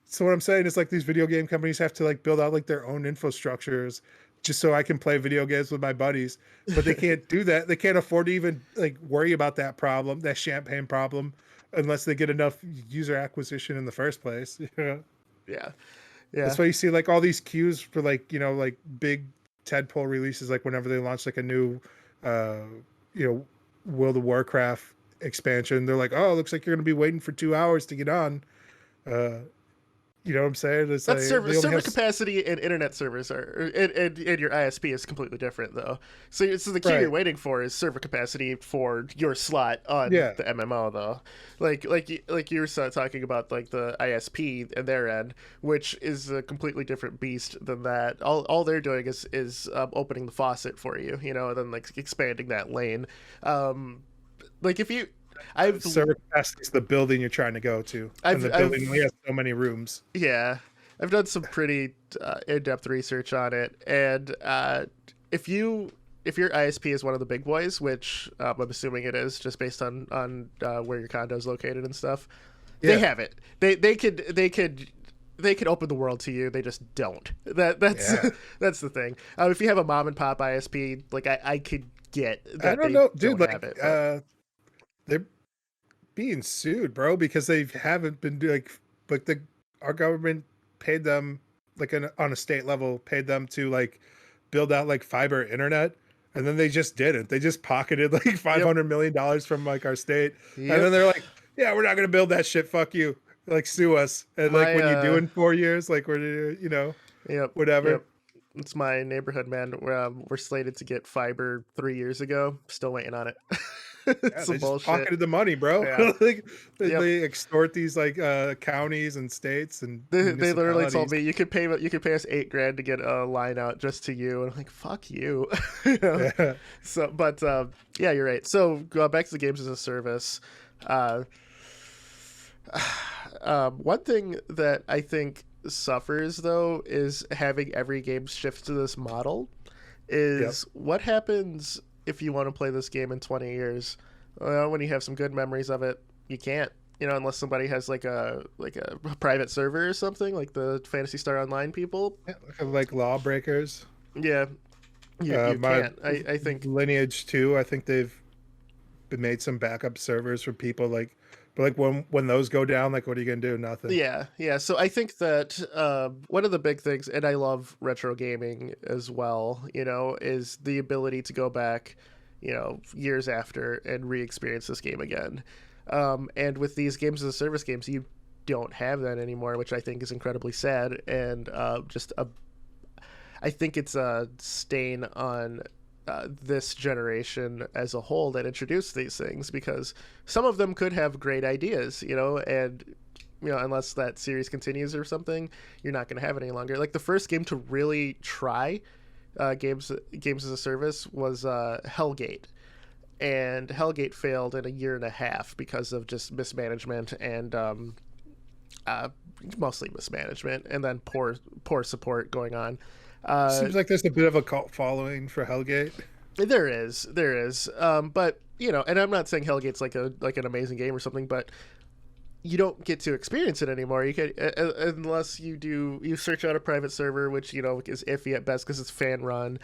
so what I'm saying is like these video game companies have to like build out like their own infrastructures just so I can play video games with my buddies. But they can't do that. They can't afford to even like worry about that problem, that champagne problem, unless they get enough user acquisition in the first place. Yeah. Yeah. That's Yeah. why you see like all these queues for like, like big tadpole releases, like whenever they launch like a new uh you know, World of Warcraft expansion, they're like, oh, it looks like you're gonna be waiting for 2 hours to get on. Uh You know what I'm saying? It's That's like they only server have capacity and internet servers are and your ISP is completely different though. So the key you're right. waiting for is server capacity for your slot on Yeah, the MMO though. Like you were talking about like the ISP and their end, which is a completely different beast than that. All they're doing is opening the faucet for you, you know, and then like expanding that lane. Um, like if you, I've server capacity is the building you're trying to go to, and I've the building only I've has so many rooms. Yeah, I've done some pretty in-depth research on it, and if you if your ISP is one of the big boys, which I'm assuming it is, just based on where your condo is located and stuff, they Yeah, have it. They could open the world to you. They just don't. That's yeah. that's the thing. If you have a mom and pop ISP, like I could get I that don't they know, dude. don't have Like, it, but they're being sued, bro, because they haven't been like the our government paid them like on a state level paid them to like build out like fiber internet, and then they just didn't. They just pocketed like five yep, hundred million dollars from like our state, and then yep. they're like, "Yeah, we're not gonna build that shit. Fuck you. Like sue us." And like My when you do in 4 years, like we're Yep, whatever. yep. It's my neighborhood, man. We're slated to get fiber 3 years ago. Still waiting on it. Yeah, It's they some just bullshit. pocketed the money, bro. Yeah. Like Yep. they extort these like counties and states and They literally told municipalities. me you could pay us 8 grand to get a line out just to you, and I'm like, fuck you. You know? Yeah. So, but yeah, you're right. So back to the games as a service. Uh, one thing that I think suffers though is having every game shift to this model. Yep. Is what happens if you want to play this game in 20 years? Well, when you have some good memories of it, you can't. You know, unless somebody has like a private server or something, like the Fantasy Star Online people. Yeah, like lawbreakers. Yeah, you My can't. I think lineage too. I think they've been made some backup servers for people like, but like when those go down, like what are you gonna do? Nothing. yeah. So I think that one of the big things, and I love retro gaming as well, you know, is the ability to go back, you know, years after and re-experience this game again. And with these games as a service games, you don't have that anymore, which I think is incredibly sad and I think it's a stain on this generation as a whole that introduced these things because some of them could have great ideas, you know, and you know, unless that series continues or something, you're not going to have it any longer. Like the first game to really try games as a service was Hellgate, and Hellgate failed in a year and a half because of just mismanagement and uh, mostly mismanagement, and then poor support going on. Uh, Seems like there's a bit of a cult following for Hellgate. there is, but you know, and I'm not saying Hellgate's like an amazing game or something, but you don't get to experience it anymore. You can unless you search out a private server, which you know is iffy at best because it's fan run.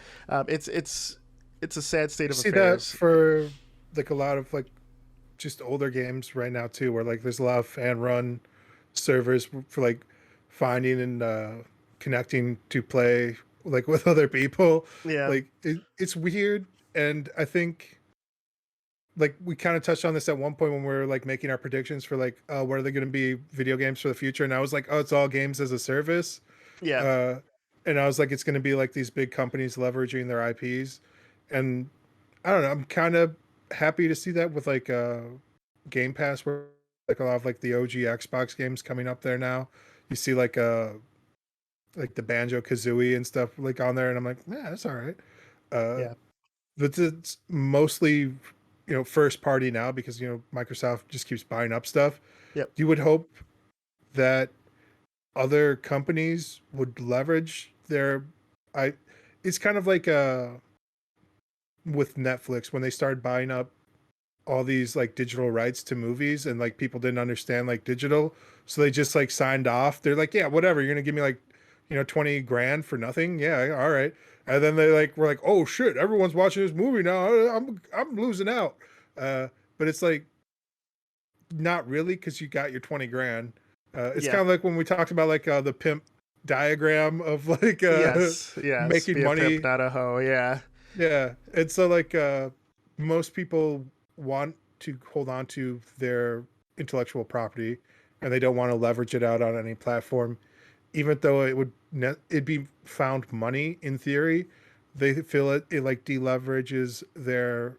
It's a sad state You of see that affairs. for like a lot of like just older games right now too, where like there's a lot of fan run servers for like finding and connecting to play like with other people. Yeah, Like it's weird, and I think like we kind of touched on this at one point when we were like making our predictions for like what are they going to be video games for the future, and I was like, oh, it's all games as a service. yeah, uh and I was like, it's going to be like these big companies leveraging their IPs, and I don't know, I'm kind of happy to see that with like Game Pass, where like a lot of like the OG Xbox games coming up there now. You see like the Banjo Kazooie and stuff like on there, and I'm like, yeah, that's all right. uh yeah, but it's mostly first party now because Microsoft just keeps buying up stuff. yep, You would hope that other companies would leverage their I it's kind of like with Netflix when they started buying up all these like digital rights to movies, and like people didn't understand like digital, so they just like signed off. They're like, yeah, whatever, you're gonna give me like 20 grand for nothing, yeah, all right. And then they like were like, oh shit, everyone's watching this movie now, I'm losing out. uh but it's like not really, because you got your 20 grand. It's yeah. kind of like when we talked about like the pimp diagram of like Yes. making Be a pimp, money. not a hoe. Yeah, Yeah, and so like most people want to hold on to their intellectual property, and they don't want to leverage it out on any platform. even though it'd be found money in theory, they feel it like deleverages their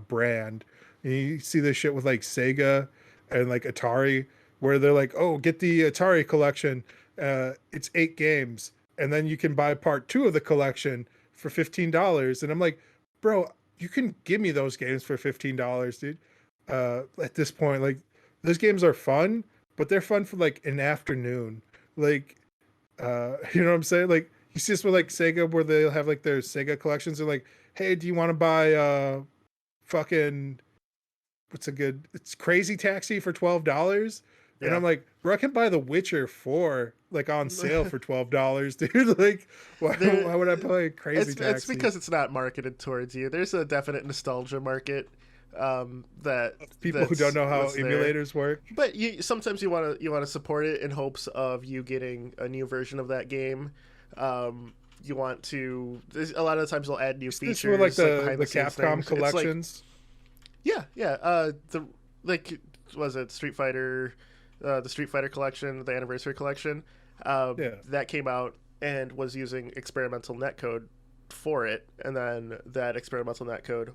brand. And you see this shit with like Sega and like Atari, where they're like, "Oh, get the Atari collection. It's 8 games, and then you can buy part two of the collection for $15." And I'm like, "Bro, you can give me those games for $15, dude." At this point, like those games are fun, but they're fun for like an afternoon. Like, you know what I'm saying? Like you see this with like Sega, where they'll have like their Sega collections. They're like, "Hey, do you want to buy fucking it's Crazy Taxi for $12?" And Yeah. I'm like, bro, I can buy The Witcher 4 like on sale for $12, dude. Like, there, why would I play Crazy it's Taxi? because it's not marketed towards you. There's a definite nostalgia market that People who don't know how that's there. emulators work. But sometimes you want to support it in hopes of you getting a new version of that game. You want to. A lot of the times they'll add new Is this with like features, like the behind the scenes Capcom things. It's like collections? yeah. The like was it Street Fighter, the Street Fighter collection, the Anniversary collection, Yeah. that came out and was using experimental netcode for it, and then that experimental netcode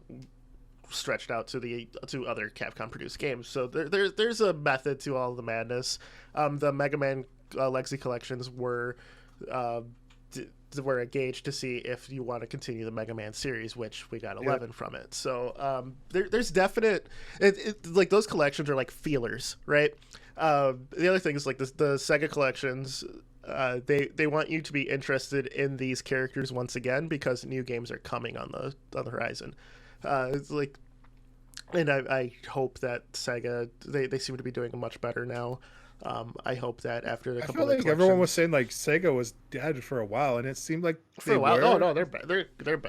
stretched out to other Capcom produced games. So there's a method to all the madness. The Mega Man Legacy collections uh, were a gauge to see if you want to continue the Mega Man series, which we got 11 from it. So there's definite like those collections are like feelers, right? The other thing is like the Sega collections. They want you to be interested in these characters once again because new games are coming on the horizon. It's like, and I hope that Sega they seem to be doing much better now. I hope that after the I couple feel of like everyone was collections saying like Sega was dead for a while, and it seemed like for they a while. Oh were. no,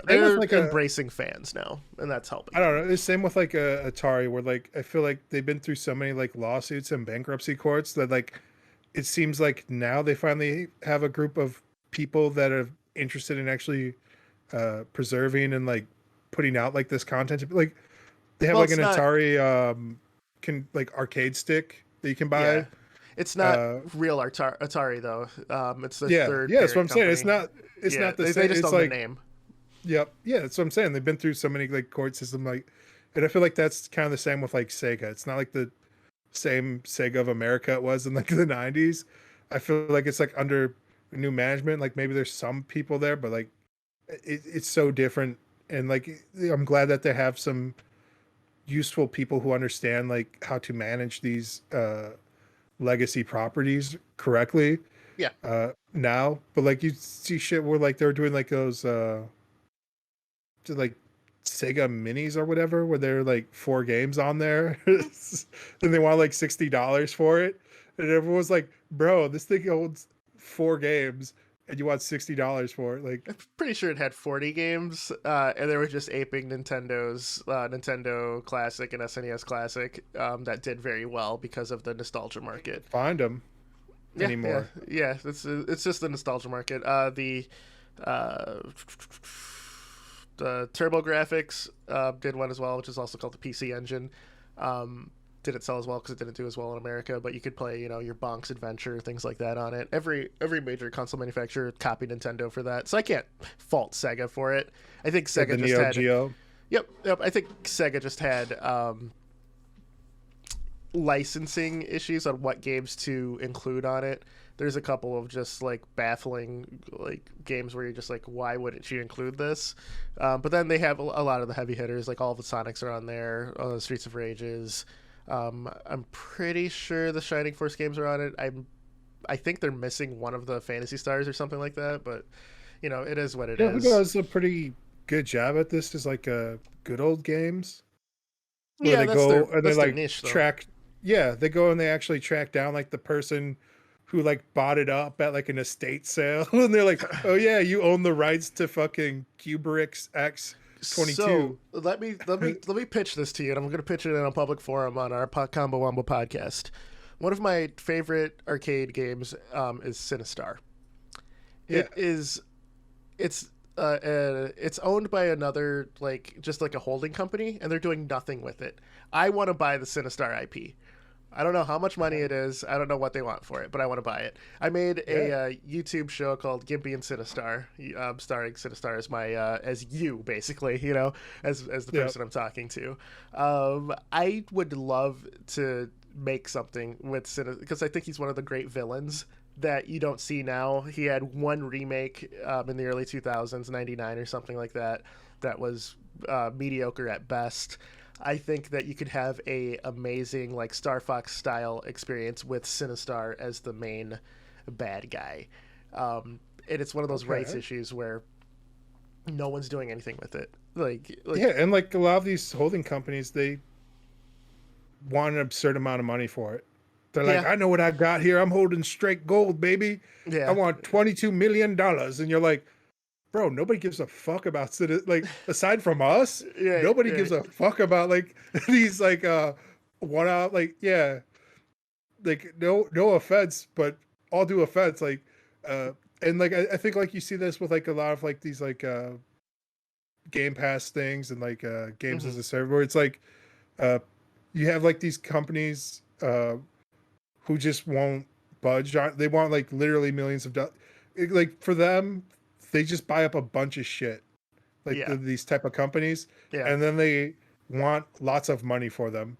Same with they're like embracing fans now, and that's helping I don't them. know. The same with like Atari, where like I feel like they've been through so many like lawsuits and bankruptcy courts that like it seems like now they finally have a group of people that are interested in actually preserving and like putting out like this content. Like they have Well, like an it's not. Atari can like arcade stick that you can Yeah, buy. it's not Uh, real Atari though. It's their yeah, third yeah, that's what parent I'm saying. company. It's Yeah, not the they same. just It's own the like name. yep, yeah, that's what I'm saying. They've been through so many like court system like, and I feel like that's kind of the same with like Sega. It's not like the same Sega of America it was in like the 90s. I feel like it's like under new management. Like maybe there's some people there, but like it's so different. And like I'm glad that they have some useful people who understand like how to manage these legacy properties correctly Yeah. now. But like you see shit where like they're doing like those like Sega minis or whatever, where they're like 4 games on there, and they want like $60 for it, and everyone's like, "Bro, this thing holds 4 games, and you want $60 for it?" Like, I'm pretty sure it had 40 games, and they were just aping Nintendo's Nintendo Classic and SNES Classic that did very well because of the nostalgia market. find them Yeah. anymore. It's just the nostalgia market. Uh, the Turbo Graphics did one as well, which is also called the PC Engine. Didn't sell as well because it didn't do as well in America, but you could play, your Bonk's Adventure, things like that on it. Every major console manufacturer copied Nintendo for that, so I can't fault Sega for it. I think Like the Sega just Neo had, Geo. yep. I think Sega just had licensing issues on what games to include on it. There's a couple of just like baffling like games where you're just like, why wouldn't you include this? But then they have a lot of the heavy hitters, like all of the Sonics are on there, Streets of Rages. I'm pretty sure the Shining Force games are on it. I think they're missing one of the Fantasy Stars or something like that, but it is what it Yeah, who is. does a pretty good job at this is like good old games where Yeah, they go and they that's their like niche though. track. Yeah, they go and they actually track down like the person who like bought it up at like an estate sale, and they're like, "Oh yeah, you own the rights to fucking Kubrick's So X-22." let me pitch this to you, and I'm going to pitch it in a public forum on our Combo Wombo podcast. One of my favorite arcade games is Sinistar. Yeah, It's it's owned by another just like a holding company, and they're doing nothing with it. I want to buy the Sinistar IP. I don't know how much money it is. I don't know what they want for it, but I want to buy it. I made a Yeah. YouTube show called Gimpy and Sinistar, starring Sinistar as my as you basically, as the Yeah. person I'm talking to. I would love to make something with Sinistar because I think he's one of the great villains that you don't see now. He had one remake in the early 2000s, 99 or something like that, that was mediocre at best. I think that you could have a amazing like Star Fox style experience with Sinistar as the main bad guy, and it's one of those rights Okay. issues where no one's doing anything with it. Yeah, and like a lot of these holding companies, they want an absurd amount of money for it. They're like, yeah, I know what I got here. I'm holding straight gold, baby. I yeah, want $22 million. And you're like, bro, nobody gives a fuck about like aside from us, yeah, nobody yeah, gives a fuck about like these like one out like yeah, like no offense, but all due offense, like uh and like I think like you see this with like a lot of like these like Game Pass things and like games hmm as a server where it's like uh you have like these companies who just won't budge on. They want like literally millions of dollars. Like for them, they just buy up a bunch of shit. Like yeah, these type of companies, yeah. and then they want lots of money for them.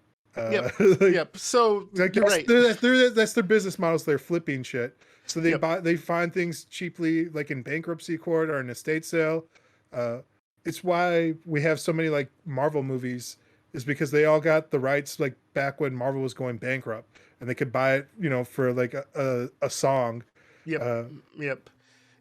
Yep, Like, yep. So like you're right. that's their business models. They're flipping shit. So Yep. they find things cheaply, like in bankruptcy court or an estate sale. Uh, it's why we have so many like Marvel movies, is because they all got the rights like back when Marvel was going bankrupt, and they could buy it, for like a song. Yep. Uh, Yep.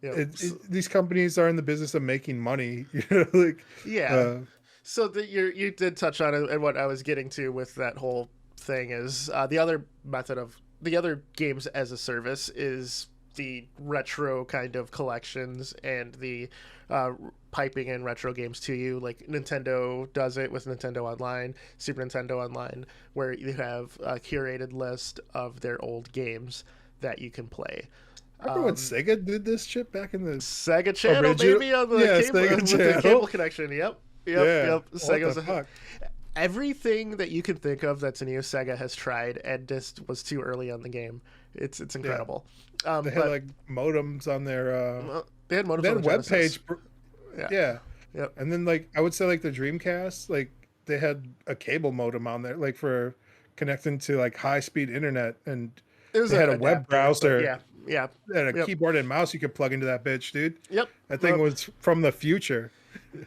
Yep. these companies are in the business of making money, like Yeah. uh, So you did touch on it, and what I was getting to with that whole thing is the other method of the other games as a service is the retro kind of collections and the uh, piping in retro games to you. Like Nintendo does it with Nintendo Online, Super Nintendo Online, where you have a curated list of their old games that you can play. remember when Sega did this shit back in the Sega Channel, original? baby, on the Yeah, cable Sega with the cable Channel. connection. Yep, yep, Yeah, yep. what the Sega's fuck? everything that you can think of that's new. Sega has tried and just was too early on the game. It's Yeah, incredible. they had But like modems on their they had modems on then the web Genesis. page. Yeah, Yeah, yep. and then like I would say like the Dreamcast, like they had a cable modem on there, like for connecting to like high speed internet, and It was they an had a web adapter, but browser yeah, yeah, and a yep, keyboard and mouse you could plug into that bitch, dude. yep. That thing Yep. was from the future.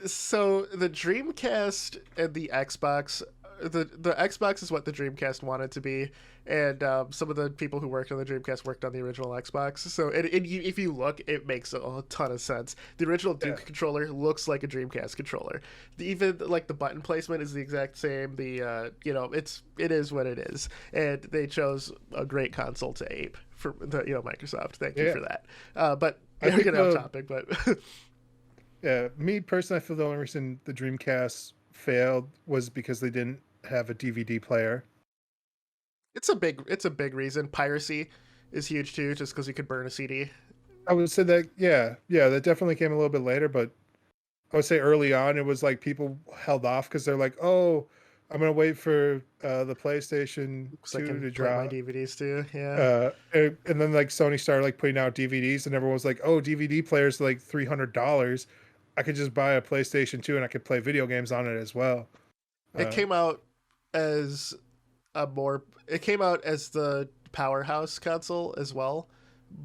So the Dreamcast and the Xbox, the Xbox is what the Dreamcast wanted to be, and some of the people who worked on the Dreamcast worked on the original Xbox. So if you look, it makes a ton of sense. The original Yeah, Duke controller looks like a Dreamcast controller. Even like the button placement is the exact same. The it is what it is, and they chose a great console to ape for the Microsoft. Thank you yeah. for that. But I yeah, we're think getting off the topic, but Yeah, me personally, I feel the only reason the Dreamcast failed was because they didn't have a DVD player. it's a big reason. Piracy is huge too, just because you could burn a CD. I would say that, yeah, that definitely came a little bit later, but I would say early on it was like people held off because they're like, oh, I'm gonna wait for the PlayStation Because I 2 can to play my drop. DVDs too. Yeah. And then like Sony started like putting out DVDs, and everyone was like, oh, DVD players are like $300. I could just buy a PlayStation 2 and I could play video games on it as well. It Uh, came out as it came out as the powerhouse console as well,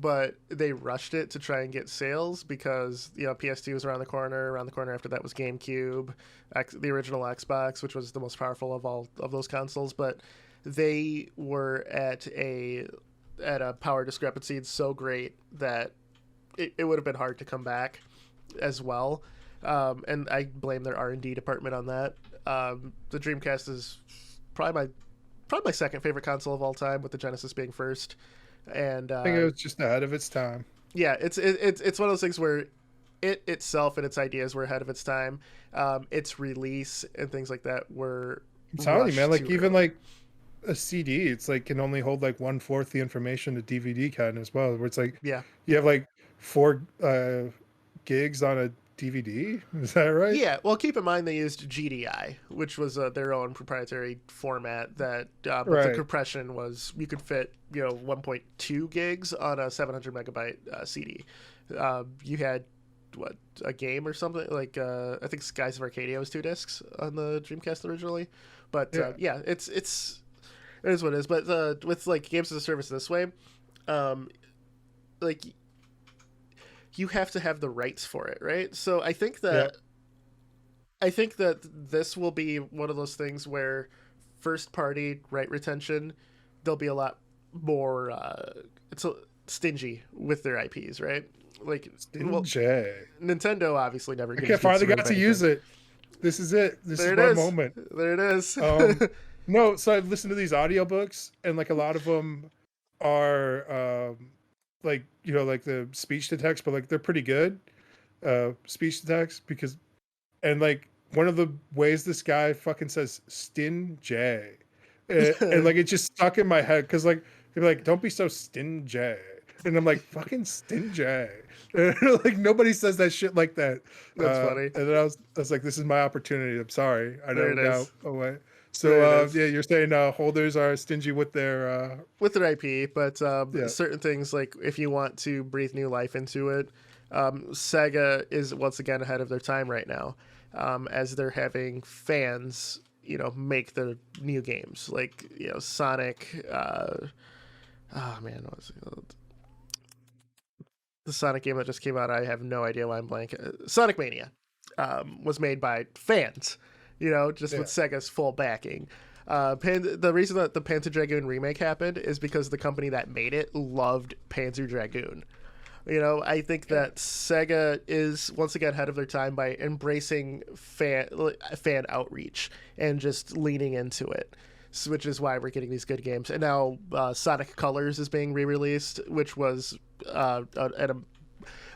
but they rushed it to try and get sales because PS2 was around the corner. Around the corner after that was GameCube, the original Xbox, which was the most powerful of all of those consoles. But they were at a power discrepancy so great that it would have been hard to come back as well. And I blame their R&D department on that. The Dreamcast is probably my probably my second favorite console of all time, with the Genesis being first. And I think it was just ahead of its time. yeah, it's one of those things where it itself and its ideas were ahead of its time. Its release and things like that were I'm telling you, man, rushed like too even early. like a CD, it's like can only hold like one fourth the information a DVD can as well. Where it's like Yeah, you have like four gigs on a DVD. Is that right? Yeah, well, keep in mind they used GDI, which was their own proprietary format that, but the Right. compression was you could fit 1.2 gigs on a 700 megabyte CD. You had what, a game or something like I think Skies of Arcadia was 2 discs on the Dreamcast originally, but Yeah. yeah, it is what it is. But with like games as a service this way, um, like you have to have the rights for it, right? So Yeah. I think that this will be one of those things where first party right retention, they'll be a lot more it's a, stingy with their IPs, right? Like, well, Stingy. Nintendo obviously never Okay, I gets finally rid got of to use anything. it. This is it. This There is it my is. moment. There it is. Um, no, so I've listened to these audiobooks, and like a lot of them are like like the speech to text, but like they're pretty good speech to text because and like one of the ways this guy fucking says stingy, and like it just stuck in my head because like he'd be like, "Don't be so stingy," and I'm like, "Fucking stingy." Like nobody says that shit like that. That's funny. And then I was like, "This is my opportunity." I'm sorry, I There never it got is. away. So There it is. yeah, you're saying holders are stingy with their With their IP, but yeah. certain things like if you want to breathe new life into it, Sega is once again ahead of their time right now, as they're having fans, make their new games like Sonic. Oh man, what was it? The Sonic game that just came out? I have no idea why I'm blank. Sonic Mania was made by fans, just Yeah. with Sega's full backing. The reason that the Panzer Dragoon remake happened is because the company that made it loved Panzer Dragoon. I think Yeah. that Sega is once again ahead of their time by embracing fan outreach and just leaning into it, which is why we're getting these good games. And now Sonic Colors is being re-released, which was at a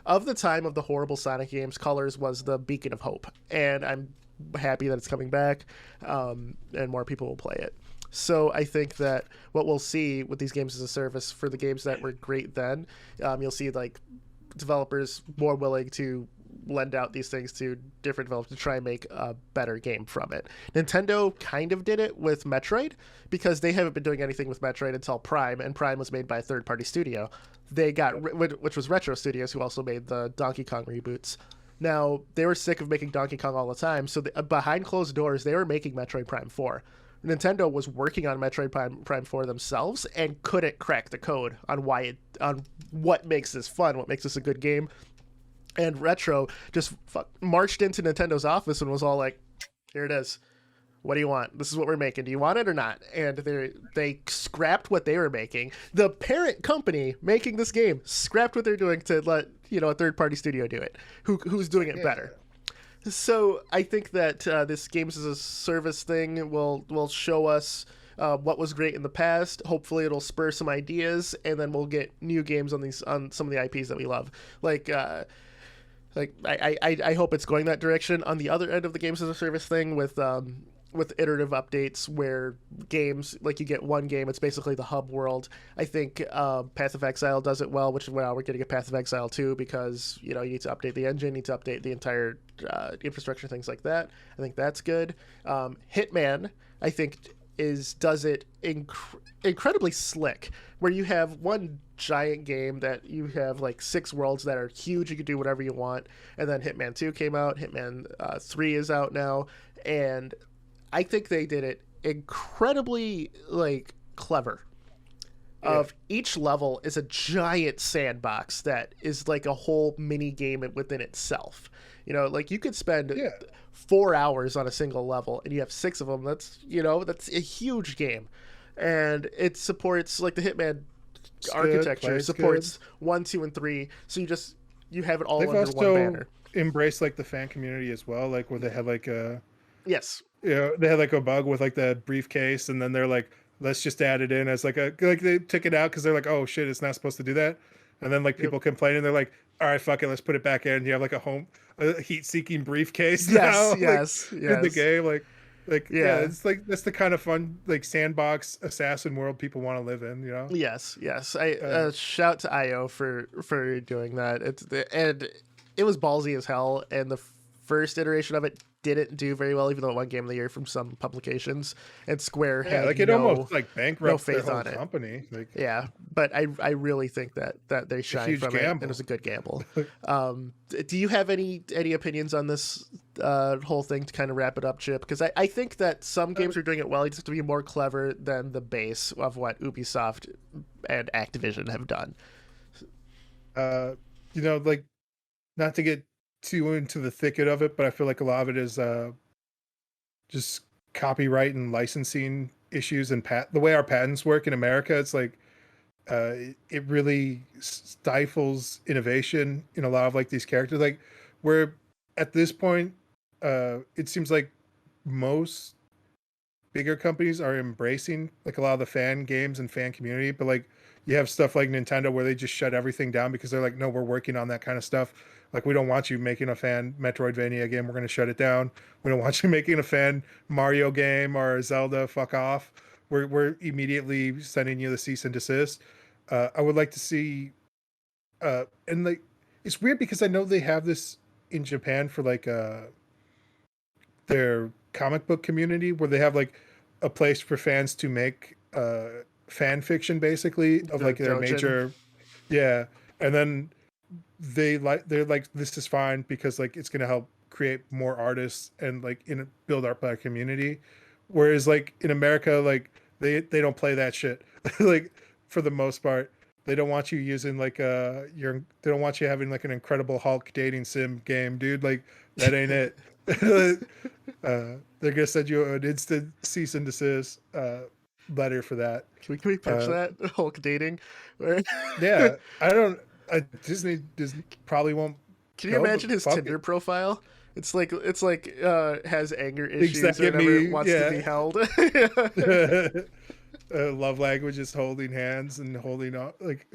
of the time of the horrible Sonic games, Colors was the beacon of hope, and I'm happy that it's coming back, and more people will play it. So I think that what we'll see with these games as a service for the games that were great then, you'll see like developers more willing to lend out these things to different developers to try and make a better game from it. Nintendo kind of did it with Metroid because they haven't been doing anything with Metroid until Prime, and Prime was made by a third-party studio. They got which was Retro Studios, who also made the Donkey Kong reboots. Now they were sick of making Donkey Kong all the time, so behind closed doors, they were making Metroid Prime 4. Nintendo was working on Metroid Prime 4 themselves and couldn't crack the code on on what makes this fun, what makes this a good game. And Retro just marched into Nintendo's office and was all like, "Here it is. What do you want? This is what we're making. Do you want it or not?" And they scrapped what they were making. The parent company making this game scrapped what they're doing to let a third party studio do it, who's doing it Yeah. better. So I think that this games as a service thing will show us what was great in the past. Hopefully, it'll spur some ideas, and then we'll get new games on some of the IPs that we love. I hope it's going that direction. On the other end of the games as a service thing with iterative updates where games like you get one game, it's basically the hub world. I think Path of Exile does it well, which is why we're getting a Path of Exile 2 because you need to update the engine, you need to update the entire infrastructure, things like that. I think that's good. Hitman, I think does it incredibly slick, where you have one giant game that you have like 6 worlds that are huge, you can do whatever you want, and then Hitman 2 came out, Hitman 3 is out now, and I think they did it incredibly like clever. Of each level is a giant sandbox that is like a whole mini game within itself. Like you could spend Yeah. 4 hours on a single level and you have 6 of them. That's a huge game, and it supports like the Hitman It's good. architecture Plays supports good. 1, 2, and 3. So you have it all They've under one also banner. embraced like the fan community as well, like where they had like a Yes. they had like a bug with like the briefcase, and then they're like, let's just add it in as like they took it out because they're like, oh shit, it's not supposed to do that, and then like Yep. people complaining, they're like, all right, fuck it, let's put it back in. You have like a heat-seeking briefcase Yes. now, like Yes. in the Yes. game, yeah, Yeah. it's like that's the kind of fun like sandbox assassin world people want to live in. Yes, yes. I Uh, shout to IO for doing that. And it was ballsy as hell, and the first iteration of it didn't do very well, even though it won Game of the Year from some publications. And Square Yeah, had like it almost like no bankrupts their faith whole on it. company. Like, Yeah, but I really think that they it's a shined huge from it, and it gamble. was a good gamble. Do you have any opinions on this whole thing to kind of wrap it up, Chip? Because I think that some games are doing it well. You just have to be more clever than the base of what Ubisoft and Activision have done. You know, like, not to get too into the thicket of it, but I feel like a lot of it is just copyright and licensing issues and the way our patents work in America. It's like it really stifles innovation in a lot of like these characters. Like, where at this point, it seems like most bigger companies are embracing like a lot of the fan games and fan community, but like you have stuff like Nintendo where they just shut everything down because they're like, no, we're working on that kind of stuff. Like, we don't want you making a fan Metroidvania game. We're going to shut it down. We don't want you making a fan Mario game or Zelda. Fuck off. We're immediately sending you the cease and desist. I would like to see, and like, it's weird because I know they have this in Japan for like their comic book community where they have like a place for fans to make fan fiction basically of like their Dojin. major, yeah, and then they're like, this is fine because like it's going to help create more artists and like build up our community, whereas like in America, like they don't play that shit. Like, for the most part, they don't want you using like they don't want you having like an Incredible Hulk dating sim game, dude. Like, that ain't it. They're gonna send you an instant cease and desist letter for that. Can we pitch that Hulk dating? Yeah, I don't. Disney probably won't. Can you imagine his Tinder profile? It's like has anger issues Exactly, or whatever, wants to be held. Love language is holding hands and holding like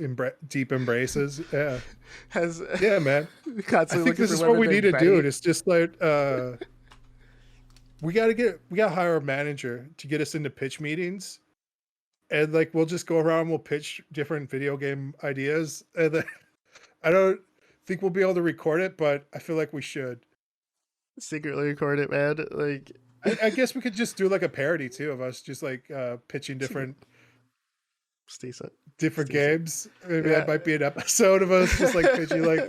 deep embraces. Yeah, yeah, man. I think this is what we need to do. It's just like we gotta hire a manager to get us into pitch meetings, and like we'll just go around, we'll pitch different video game ideas, and then I don't think we'll be able to record it, but I feel like we should secretly record it, man. Like, I guess we could just do like a parody too of us just like pitching different games. Maybe that might be an episode of us just like pitching like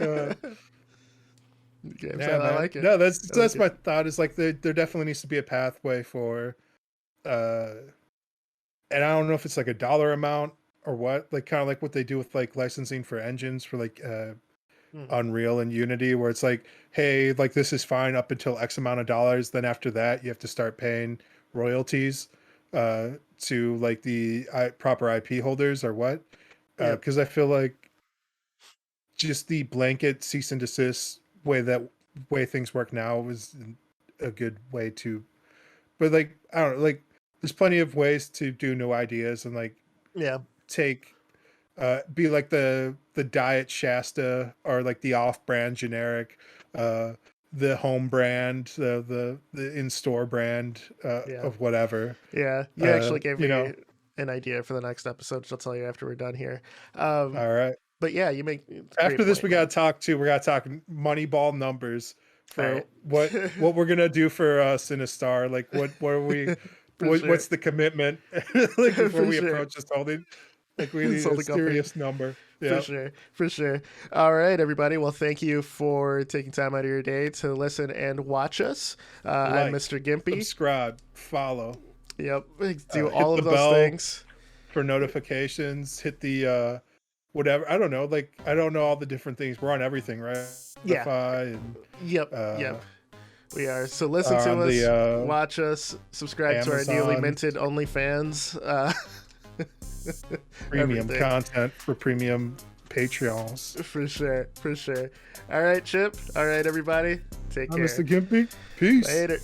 games. Yeah, I like it. No, that's my thought, is like there definitely needs to be a pathway for and I don't know if it's like a dollar amount or what, like kind of like what they do with like licensing for engines for like Unreal and Unity, where it's like, hey, like this is fine up until X amount of dollars, then after that you have to start paying royalties to like the proper IP holders or what, because I feel like just the blanket cease and desist way things work now is a good way to, but like I don't know, like there's plenty of ways to do new ideas and like take be like the Diet Shasta or like the off-brand generic, the home brand, the in-store brand of whatever. Yeah, you actually gave me an idea for the next episode, which I'll tell you after we're done here. All right. But yeah, you make after this we gotta talk Moneyball numbers for what we're gonna do for Sinistar. Like what are we what's the commitment like before we approach this holding. Like, we need a serious number. Yeah. For sure. All right, everybody. Well, thank you for taking time out of your day to listen and watch us. I'm Mr. Gimpy. Subscribe, follow. Yep. Do all of those things for notifications. Hit the whatever. I don't know. Like, I don't know all the different things. We're on everything, right? Yeah. Yep. We are. So listen to us, watch us, subscribe to our newly minted OnlyFans. Premium content for premium Patreons. For sure. All right, Chip. All right, everybody. Take care. Mr. Gimpy. Peace. Later.